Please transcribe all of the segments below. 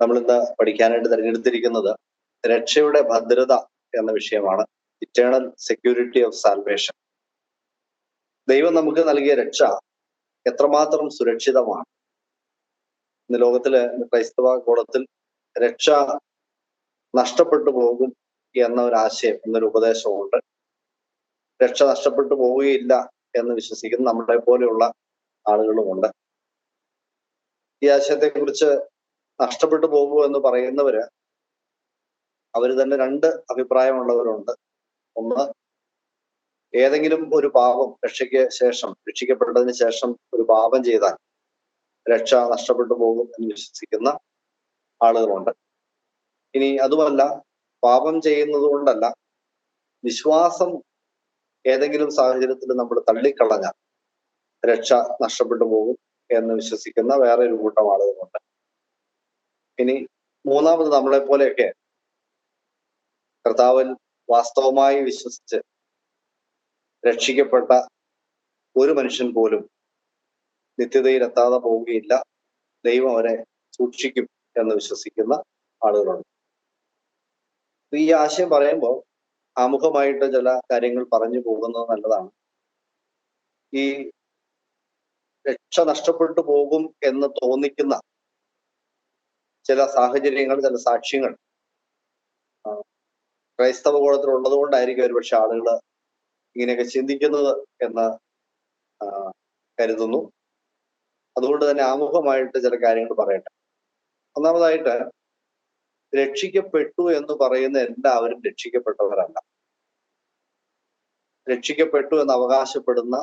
നമ്മൾ ഇന്ന് പഠിക്കാനായിട്ട് തിരഞ്ഞെടുത്തിരിക്കുന്നത് രക്ഷയുടെ ഭദ്രത എന്ന വിഷയമാണ്. Eternal security of salvation. ദൈവം നമുക്ക് നൽകിയ രക്ഷ എത്രമാത്രം സുരക്ഷിതമാണ്. ഇന്ന് ലോകത്തില് ക്രൈസ്തവ കോളത്തിൽ രക്ഷ നഷ്ടപ്പെട്ടു പോകും എന്ന ഒരു ആശയം, എന്നൊരു ഉപദേശമുണ്ട്. രക്ഷ നഷ്ടപ്പെട്ടു പോവുകയില്ല എന്ന് വിശ്വസിക്കുന്ന നമ്മളെ പോലെയുള്ള ആളുകളുമുണ്ട്. ഈ ആശയത്തെ കുറിച്ച് നഷ്ടപ്പെട്ടു പോകുമോ എന്ന് പറയുന്നവര് അവര് തന്നെ രണ്ട് അഭിപ്രായമുള്ളവരുണ്ട്. ഒന്ന്, ഏതെങ്കിലും ഒരു പാപം രക്ഷിക്കപ്പെട്ടതിന് ശേഷം ഒരു പാപം ചെയ്താൽ രക്ഷ നഷ്ടപ്പെട്ടു പോകും എന്ന് വിശ്വസിക്കുന്ന ആളുകളുണ്ട്. ഇനി അതുമല്ല, പാപം ചെയ്യുന്നത് കൊണ്ടല്ല, വിശ്വാസം ഏതെങ്കിലും സാഹചര്യത്തിൽ നമ്മൾ തള്ളിക്കളഞ്ഞാൽ രക്ഷ നഷ്ടപ്പെട്ടു പോകും എന്ന് വിശ്വസിക്കുന്ന വേറെ ഒരു കൂട്ടം ആളുകളുണ്ട്. ഇനി മൂന്നാമത്, നമ്മളെ പോലെയൊക്കെ കർത്താവിൽ വാസ്തവമായി വിശ്വസിച്ച് രക്ഷിക്കപ്പെട്ട ഒരു മനുഷ്യൻ പോലും നിത്യതയിൽ എത്താതെ പോവുകയില്ല, ദൈവം അവരെ സൂക്ഷിക്കും എന്ന് വിശ്വസിക്കുന്ന ആളുകളുണ്ട്. ഈ ആശയം പറയുമ്പോൾ ആമുഖമായിട്ട് ചില കാര്യങ്ങൾ പറഞ്ഞു പോകുന്നത് നല്ലതാണ്. ഈ രക്ഷ നഷ്ടപ്പെട്ടു പോകും എന്ന് തോന്നിക്കുന്ന ചില സാഹചര്യങ്ങൾ, ചില സാക്ഷ്യങ്ങൾ ക്രൈസ്തവ കോളത്തിൽ ഉള്ളത് കൊണ്ടായിരിക്കും ഒരുപക്ഷെ ആളുകൾ ഇങ്ങനെയൊക്കെ ചിന്തിക്കുന്നത് എന്ന് കരുതുന്നു. അതുകൊണ്ട് തന്നെ ആമുഖമായിട്ട് ചില കാര്യങ്ങൾ പറയട്ടെ. ഒന്നാമതായിട്ട്, രക്ഷിക്കപ്പെട്ടു എന്ന് പറയുന്ന എല്ലാവരും രക്ഷിക്കപ്പെട്ടവരല്ല. രക്ഷിക്കപ്പെട്ടു എന്ന് അവകാശപ്പെടുന്ന,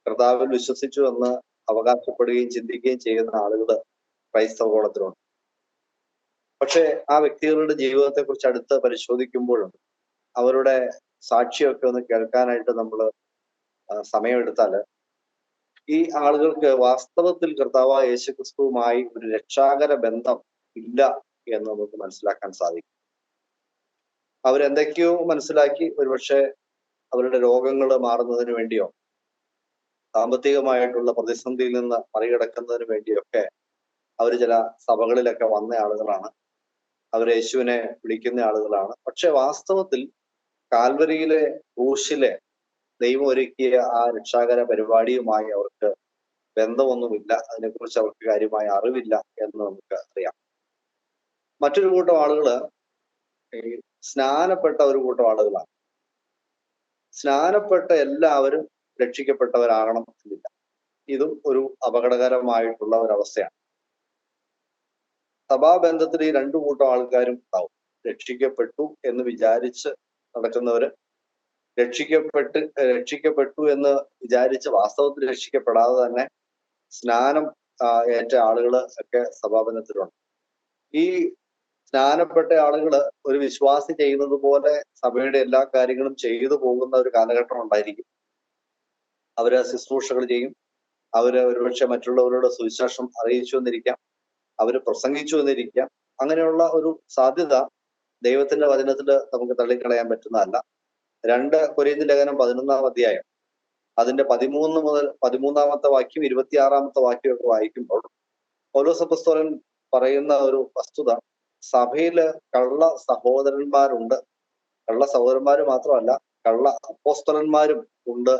കർത്താവിൽ വിശ്വസിച്ചു എന്ന് അവകാശപ്പെടുകയും ചിന്തിക്കുകയും ചെയ്യുന്ന ആളുകൾ ക്രൈസ്തവ കോളത്തിലുണ്ട്. പക്ഷെ ആ വ്യക്തികളുടെ ജീവിതത്തെ കുറിച്ച് അടുത്ത് പരിശോധിക്കുമ്പോഴും അവരുടെ സാക്ഷിയൊക്കെ ഒന്ന് കേൾക്കാനായിട്ട് നമ്മൾ സമയമെടുത്താൽ ഈ ആളുകൾക്ക് വാസ്തവത്തിൽ കർത്താവായ യേശുക്രിസ്തുവുമായി ഒരു രക്ഷാകര ബന്ധം ഇല്ല എന്ന് നമുക്ക് മനസ്സിലാക്കാൻ സാധിക്കും. അവരെന്തൊക്കെയോ മനസ്സിലാക്കി, ഒരുപക്ഷെ അവരുടെ രോഗങ്ങൾ മാറുന്നതിന് വേണ്ടിയോ സാമ്പത്തികമായിട്ടുള്ള പ്രതിസന്ധിയിൽ നിന്ന് മറികടക്കുന്നതിന് വേണ്ടിയൊക്കെ അവർ ചില സഭകളിലൊക്കെ വന്ന ആളുകളാണ്. അവർ യേശുവിനെ വിളിക്കുന്ന ആളുകളാണ്. പക്ഷെ വാസ്തവത്തിൽ കാൽവരിയിലെ ക്രൂശിലെ ദൈവം ഒരുക്കിയ ആ രക്ഷാകര പരിപാടിയുമായി അവർക്ക് ബന്ധമൊന്നുമില്ല. അതിനെക്കുറിച്ച് അവർക്ക് കാര്യമായ അറിവില്ല എന്ന് നമുക്ക് അറിയാം. മറ്റൊരു കൂട്ടം ആളുകള് ഈ സ്നാനപ്പെട്ട ഒരു കൂട്ടം ആളുകളാണ്. സ്നാനപ്പെട്ട എല്ലാവരും രക്ഷിക്കപ്പെട്ടവരാകണം എന്നില്ല. ഇതും ഒരു അപകടകരമായിട്ടുള്ള ഒരവസ്ഥയാണ്. സഭാബന്ധത്തിൽ ഈ രണ്ടു കൂട്ടം ആൾക്കാരും ഉണ്ടാവും. രക്ഷിക്കപ്പെട്ടു എന്ന് വിചാരിച്ച് നടക്കുന്നവര്, രക്ഷിക്കപ്പെട്ടു എന്ന് വിചാരിച്ച് വാസ്തവത്തിൽ രക്ഷിക്കപ്പെടാതെ തന്നെ സ്നാനം ഏറ്റ ആളുകൾ ഒക്കെ സഭാബന്ധത്തിലുണ്ട്. ഈ സ്നാനപ്പെട്ട ആളുകൾ ഒരു വിശ്വാസി ചെയ്യുന്നത് പോലെ സഭയുടെ എല്ലാ കാര്യങ്ങളും ചെയ്തു പോകുന്ന ഒരു കാലഘട്ടം ഉണ്ടായിരിക്കും. അവര് ശുശ്രൂഷകൾ ചെയ്യും, അവര് ഒരുപക്ഷെ മറ്റുള്ളവരോട് സുവിശേഷം അറിയിച്ചു എന്നിരിക്കാം, അവര് പ്രസംഗിച്ചു എന്നിരിക്കാം. അങ്ങനെയുള്ള ഒരു സാധ്യത ദൈവത്തിന്റെ വചനത്തിൽ നമുക്ക് തള്ളിക്കളയാൻ പറ്റുന്നതല്ല. 2 കൊരിന്ത്യർ ലേഖനം 11-ാം അധ്യായം അതിന്റെ 13 മുതൽ 13-ാമത്തെ വാക്യം 26-ാമത്തെ വാക്യമൊക്കെ വായിക്കുമ്പോൾ പൗലോസ് അപ്പോസ്തലൻ പറയുന്ന ഒരു വസ്തുത, സഭയില് കള്ള സഹോദരന്മാരുണ്ട്. കള്ള സഹോദരന്മാര് മാത്രമല്ല, കള്ള അപ്പോസ്തലന്മാരും ഉണ്ട്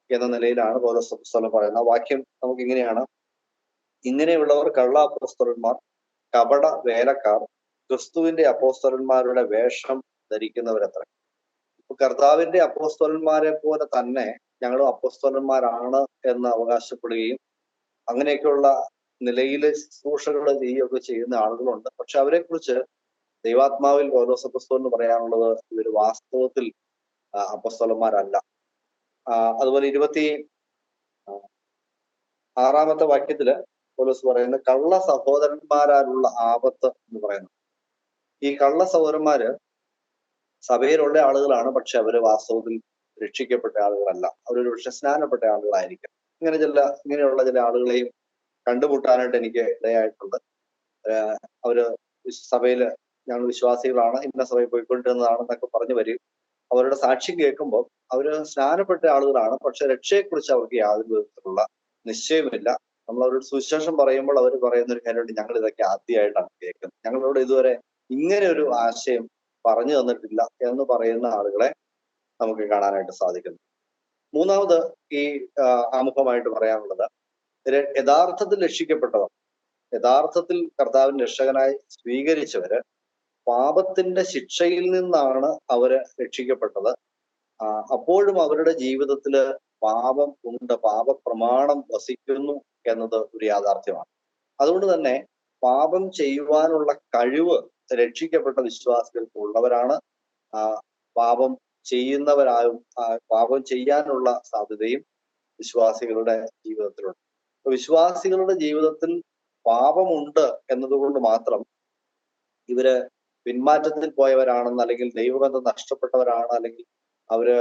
എന്ന നിലയിലാണ് പൗലോസ് അപ്പോസ്തലൻ പറയുന്നത്. ആ വാക്യം നമുക്ക് ഇങ്ങനെയാണ്: ഇങ്ങനെയുള്ളവർ കള്ള അപ്പോസ്തലന്മാർ, കപട വേലക്കാർ, ക്രിസ്തുവിന്റെ അപ്പോസ്തലന്മാരുടെ വേഷം ധരിക്കുന്നവരത്ര. ഇപ്പൊ കർത്താവിന്റെ അപ്പോസ്തലന്മാരെ പോലെ തന്നെ ഞങ്ങളും അപ്പോസ്തലന്മാരാണ് എന്ന് അവകാശപ്പെടുകയും അങ്ങനെയൊക്കെയുള്ള നിലയിൽ ശുശ്രൂഷകൾ ചെയ്യുകയൊക്കെ ചെയ്യുന്ന ആളുകളുണ്ട്. പക്ഷെ അവരെ കുറിച്ച് ദൈവാത്മാവിൽ പൗലോസ് അപ്പോസ്തലന് പറയാനുള്ളത്, ഇവർ വാസ്തവത്തിൽ അപ്പോസ്തലന്മാരല്ല. അതുപോലെ 26-ാമത്തെ വാക്യത്തില് പൗലോസ് പറയുന്നത് കള്ള സഹോദരന്മാരാലുള്ള ആപത്ത് എന്ന് പറയുന്നു. ഈ കള്ള സഹോദരന്മാര് സഭയിലുള്ള ആളുകളാണ്, പക്ഷെ അവര് വാസ്തവത്തിൽ രക്ഷിക്കപ്പെട്ട ആളുകളല്ല. അവരൊരു പക്ഷെ സ്നാനപ്പെട്ട ആളുകളായിരിക്കും. ഇങ്ങനെയുള്ള ചില ആളുകളെയും കണ്ടുമുട്ടാനായിട്ട് എനിക്ക് ഇടയായിട്ടുണ്ട്. അവര് സഭയില് ഞങ്ങൾ വിശ്വാസികളാണ്, ഇന്ന സഭയിൽ പോയിക്കൊണ്ടിരുന്നതാണെന്നൊക്കെ പറഞ്ഞു വരും. അവരുടെ സാക്ഷ്യം കേൾക്കുമ്പോൾ അവര് സ്നാനപ്പെട്ട ആളുകളാണ്, പക്ഷെ രക്ഷയെക്കുറിച്ച് അവർക്ക് യാതൊരു വിധത്തിലുള്ള നിശ്ചയമില്ല. നമ്മൾ അവരോട് സുവിശേഷം പറയുമ്പോൾ അവർ പറയുന്ന ഒരു കാര്യമുണ്ട്, ഞങ്ങൾ ഇതൊക്കെ ആദ്യമായിട്ടാണ് കേൾക്കുന്നത്, ഞങ്ങളോട് ഇതുവരെ ഇങ്ങനെ ഒരു ആശയം പറഞ്ഞു തന്നിട്ടില്ല എന്ന് പറയുന്ന ആളുകളെ നമുക്ക് കാണാനായിട്ട് സാധിക്കുന്നു. മൂന്നാമത് ഈ ആമുഖമായിട്ട് പറയാനുള്ളത്, യഥാർത്ഥത്തിൽ രക്ഷിക്കപ്പെട്ടവർ, യഥാർത്ഥത്തിൽ കർത്താവിൻ രക്ഷകനായി സ്വീകരിച്ചവര് പാപത്തിന്റെ ശിക്ഷയിൽ നിന്നാണ് അവര് രക്ഷിക്കപ്പെട്ടത്. അപ്പോഴും അവരുടെ ജീവിതത്തില് പാപം ഉണ്ട്, പാപപ്രമാണം വസിക്കുന്നു എന്നത് ഒരു യാഥാർത്ഥ്യമാണ്. അതുകൊണ്ട് തന്നെ പാപം ചെയ്യുവാനുള്ള കഴിവ് രക്ഷിക്കപ്പെട്ട വിശ്വാസികൾക്ക് ഉള്ളവരാണ്. പാപം ചെയ്യുന്നവരായും പാപം ചെയ്യാനുള്ള സാധ്യതയും വിശ്വാസികളുടെ ജീവിതത്തിലുണ്ട്. വിശ്വാസികളുടെ ജീവിതത്തിൽ പാപമുണ്ട് എന്നതുകൊണ്ട് മാത്രം ഇവര് പിന്മാറ്റത്തിൽ പോയവരാണെന്ന്, അല്ലെങ്കിൽ ദൈവബന്ധം നഷ്ടപ്പെട്ടവരാണ്, അല്ലെങ്കിൽ അവര്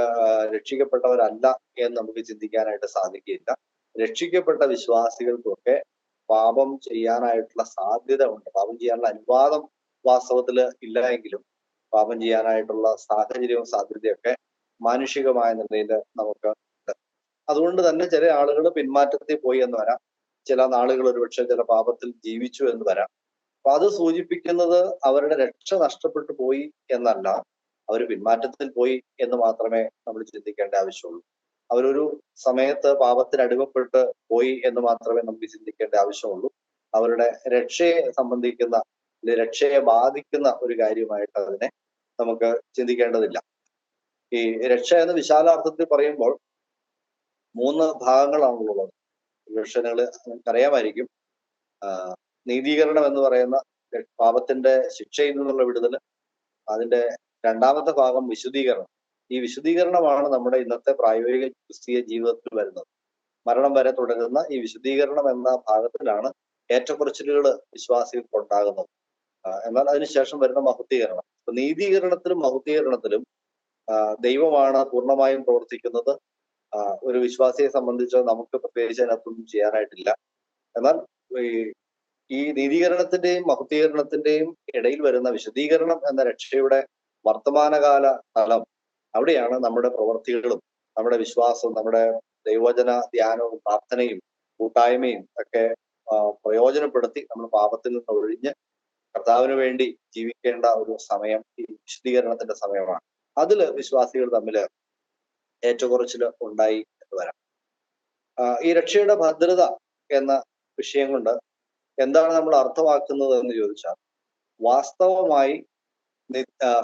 രക്ഷിക്കപ്പെട്ടവരല്ല എന്ന് നമുക്ക് ചിന്തിക്കാനായിട്ട് സാധിക്കില്ല. രക്ഷിക്കപ്പെട്ട വിശ്വാസികൾക്കൊക്കെ പാപം ചെയ്യാനായിട്ടുള്ള സാധ്യത ഉണ്ട്. പാപം ചെയ്യാനുള്ള അനുവാദം വാസ്തവത്തിൽ ഇല്ല എങ്കിലും പാപം ചെയ്യാനായിട്ടുള്ള സാഹചര്യവും സാധ്യതയൊക്കെ മാനുഷികമായ നിലയിൽ നമുക്ക് ഉണ്ട്. അതുകൊണ്ട് തന്നെ ചില ആളുകൾ പിന്മാറ്റത്തിൽ പോയി എന്ന് വരാം, ചില നാളുകൾ ഒരുപക്ഷെ ചില പാപത്തിൽ ജീവിച്ചു എന്ന് വരാം. അപ്പൊ അത് സൂചിപ്പിക്കുന്നത് അവരുടെ രക്ഷ നഷ്ടപ്പെട്ടു പോയി എന്നല്ല, അവർ പിന്മാറ്റത്തിൽ പോയി എന്ന് മാത്രമേ നമ്മൾ ചിന്തിക്കേണ്ട ആവശ്യമുള്ളൂ. അവരൊരു സമയത്ത് പാപത്തിന് അടിമപ്പെട്ട് പോയി എന്ന് മാത്രമേ നമുക്ക് ചിന്തിക്കേണ്ട ആവശ്യമുള്ളൂ. അവരുടെ രക്ഷയെ സംബന്ധിക്കുന്ന, രക്ഷയെ ബാധിക്കുന്ന ഒരു കാര്യമായിട്ട് അതിനെ നമുക്ക് ചിന്തിക്കേണ്ടതില്ല. ഈ രക്ഷ എന്ന വിശാലാർത്ഥത്തിൽ പറയുമ്പോൾ 3 ഭാഗങ്ങളാണുള്ളത്. പക്ഷെ നിങ്ങൾക്കറിയാമായിരിക്കും, നീതീകരണം എന്ന് പറയുന്ന പാപത്തിന്റെ ശിക്ഷയിൽ നിന്നുള്ള വിടുതൽ, അതിന്റെ രണ്ടാമത്തെ ഭാഗം വിശുദ്ധീകരണം. ഈ വിശുദ്ധീകരണമാണ് നമ്മുടെ ഇന്നത്തെ പ്രായോഗിക ക്രിസ്തീയ ജീവിതത്തിൽ വരുന്നത്. മരണം വരെ തുടരുന്ന ഈ വിശുദ്ധീകരണം എന്ന ഭാഗത്തിലാണ് ഏറ്റക്കുറച്ചിലുകൾ വിശ്വാസികൾക്ക് ഉണ്ടാകുന്നത്. എന്നാൽ അതിനുശേഷം വരുന്ന മഹത്വീകരണം. അപ്പൊ നീതീകരണത്തിലും മഹത്വീകരണത്തിലും ദൈവമാണ് പൂർണ്ണമായും പ്രവർത്തിക്കുന്നത്. ഒരു വിശ്വാസിയെ സംബന്ധിച്ച് നമുക്ക് പ്രത്യേകിച്ച് അതിനകത്തൊന്നും ചെയ്യാനായിട്ടില്ല. എന്നാൽ ഈ നീതീകരണത്തിന്റെയും മഹത്വീകരണത്തിന്റെയും ഇടയിൽ വരുന്ന വിശുദ്ധീകരണം എന്ന രക്ഷയുടെ വർത്തമാനകാല തലം, അവിടെയാണ് നമ്മുടെ പ്രവൃത്തികളും നമ്മുടെ വിശ്വാസവും നമ്മുടെ ദൈവവചന ധ്യാനവും പ്രാർത്ഥനയും കൂട്ടായ്മയും ഒക്കെ പ്രയോജനപ്പെടുത്തി നമ്മൾ പാപത്തിൽ നിന്ന് ഒഴിഞ്ഞ് കർത്താവിന് വേണ്ടി ജീവിക്കേണ്ട ഒരു സമയം ഈ വിശുദ്ധീകരണത്തിന്റെ സമയമാണ്. അതില് വിശ്വാസികൾ തമ്മിൽ ഏറ്റക്കുറച്ചിൽ ഉണ്ടായി എന്ന് വരാം. ഈ രക്ഷയുടെ ഭദ്രത എന്ന വിഷയം കൊണ്ട് എന്താണ് നമ്മൾ അർത്ഥമാക്കുന്നത് എന്ന് ചോദിച്ചാൽ, വാസ്തവമായി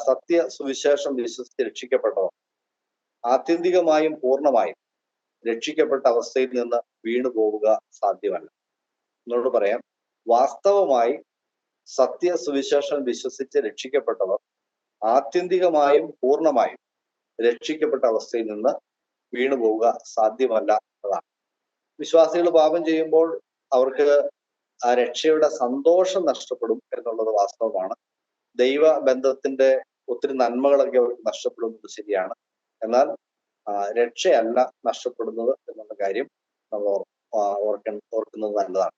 സത്യ സുവിശേഷം വിശ്വസിച്ച് രക്ഷിക്കപ്പെട്ടവർ ആത്യന്തികമായും പൂർണ്ണമായും രക്ഷിക്കപ്പെട്ട അവസ്ഥയിൽ നിന്ന് വീണു പോവുക സാധ്യമല്ല. എന്നോട് പറയാം, വാസ്തവമായി സത്യ സുവിശേഷം വിശ്വസിച്ച് രക്ഷിക്കപ്പെട്ടവർ ആത്യന്തികമായും പൂർണ്ണമായും രക്ഷിക്കപ്പെട്ട അവസ്ഥയിൽ നിന്ന് വീണു പോവുക സാധ്യമല്ല എന്നതാണ്. വിശ്വാസികൾ പാപം ചെയ്യുമ്പോൾ അവർക്ക് ആ രക്ഷയുടെ സന്തോഷം നഷ്ടപ്പെടും എന്നുള്ളത് വാസ്തവമാണ്. ദൈവ ബന്ധത്തിന്റെ ഒത്തിരി നന്മകളൊക്കെ അവർക്ക് നഷ്ടപ്പെടുന്നത് ശരിയാണ്. എന്നാൽ രക്ഷയല്ല നഷ്ടപ്പെടുന്നത് എന്നുള്ള കാര്യം നമ്മൾ ഓർക്കുന്നത് നല്ലതാണ്.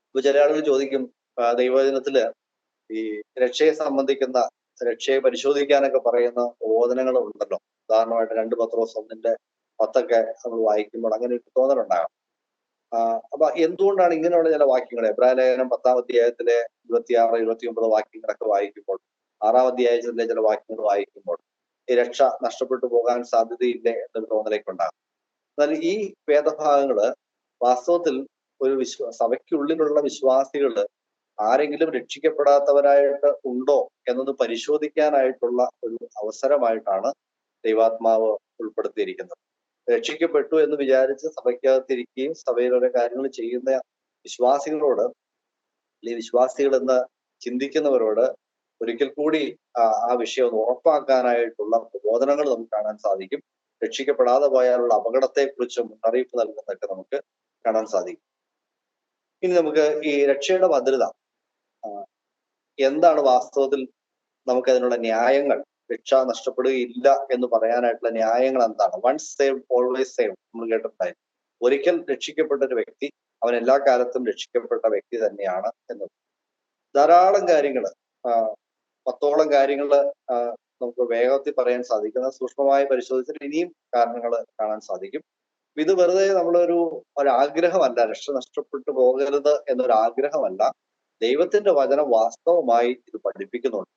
ഇപ്പൊ ചില ആളുകൾ ചോദിക്കും, ദൈവവചനത്തില് ഈ രക്ഷയെ സംബന്ധിക്കുന്ന, രക്ഷയെ പരിശോധിക്കാനൊക്കെ പറയുന്ന ബോധനങ്ങൾ ഉണ്ടല്ലോ. ഉദാഹരണമായിട്ട് 2 പത്രോസ് 1:10 നമ്മൾ വായിക്കുമ്പോൾ അങ്ങനെ ഒരു തോന്നലുണ്ടാകാം. അപ്പൊ എന്തുകൊണ്ടാണ് ഇങ്ങനെയുള്ള ചില വാക്യങ്ങൾ, എബ്രായ ലേഖനം 10-ാം അധ്യായത്തിലെ 26, 29 വാക്യങ്ങളൊക്കെ വായിക്കുമ്പോൾ, 6-ാം അധ്യായത്തിലെ ചില വാക്യങ്ങൾ വായിക്കുമ്പോൾ ഈ രക്ഷ നഷ്ടപ്പെട്ടു പോകാൻ സാധ്യതയില്ലേ എന്നൊരു തോന്നലേക്ക് ഉണ്ടാകും. എന്നാൽ ഈ വേദഭാഗങ്ങള് വാസ്തവത്തിൽ ഒരു സഭയ്ക്കുള്ളിലുള്ള വിശ്വാസികള് ആരെങ്കിലും രക്ഷിക്കപ്പെടാത്തവരായിട്ട് ഉണ്ടോ എന്നത് പരിശോധിക്കാനായിട്ടുള്ള ഒരു അവസരമായിട്ടാണ് ദൈവാത്മാവ് ഉൾപ്പെടുത്തിയിരിക്കുന്നത്. രക്ഷിക്കപ്പെട്ടു എന്ന് വിചാരിച്ച് സഭയ്ക്കകത്തിരിക്കുകയും സഭയിൽ ഓരോ കാര്യങ്ങൾ ചെയ്യുന്ന വിശ്വാസികളോട്, അല്ലെങ്കിൽ വിശ്വാസികൾ എന്ന് ചിന്തിക്കുന്നവരോട് ഒരിക്കൽ കൂടി ആ വിഷയം ഒന്ന് ഉറപ്പാക്കാനായിട്ടുള്ള പ്രബോധനങ്ങൾ നമുക്ക് കാണാൻ സാധിക്കും. രക്ഷിക്കപ്പെടാതെ പോയാലുള്ള അപകടത്തെക്കുറിച്ച് മുന്നറിയിപ്പ് നൽകുന്നതൊക്കെ നമുക്ക് കാണാൻ സാധിക്കും. ഇനി നമുക്ക് ഈ രക്ഷയുടെ ഭദ്രത എന്താണ്, വാസ്തവത്തിൽ നമുക്ക് അതിനുള്ള ന്യായങ്ങൾ, രക്ഷ നഷ്ടപ്പെടുകയില്ല എന്ന് പറയാനായിട്ടുള്ള ന്യായങ്ങൾ എന്താണ്? വൺസ് സേവ്ഡ് ഓൾവേസ് സേവ്ഡ് നമ്മൾ കേട്ടിട്ടുണ്ടായിരുന്നു. ഒരിക്കൽ രക്ഷിക്കപ്പെട്ട ഒരു വ്യക്തി അവൻ എല്ലാ കാലത്തും രക്ഷിക്കപ്പെട്ട വ്യക്തി തന്നെയാണ് എന്നത്. ധാരാളം കാര്യങ്ങൾ, 10ഓളം കാര്യങ്ങൾ നമുക്ക് വേഗത്തിൽ പറയാൻ സാധിക്കുന്ന, സൂക്ഷ്മമായി പരിശോധിച്ചിട്ട് ഇനിയും കാരണങ്ങൾ കാണാൻ സാധിക്കും. ഇത് വെറുതെ ഒരാഗ്രഹമല്ല, രക്ഷ നഷ്ടപ്പെട്ടു പോകരുത് എന്നൊരു ആഗ്രഹമല്ല. ദൈവത്തിന്റെ വചനം വാസ്തവമായി ഇത് പഠിപ്പിക്കുന്നുണ്ട്.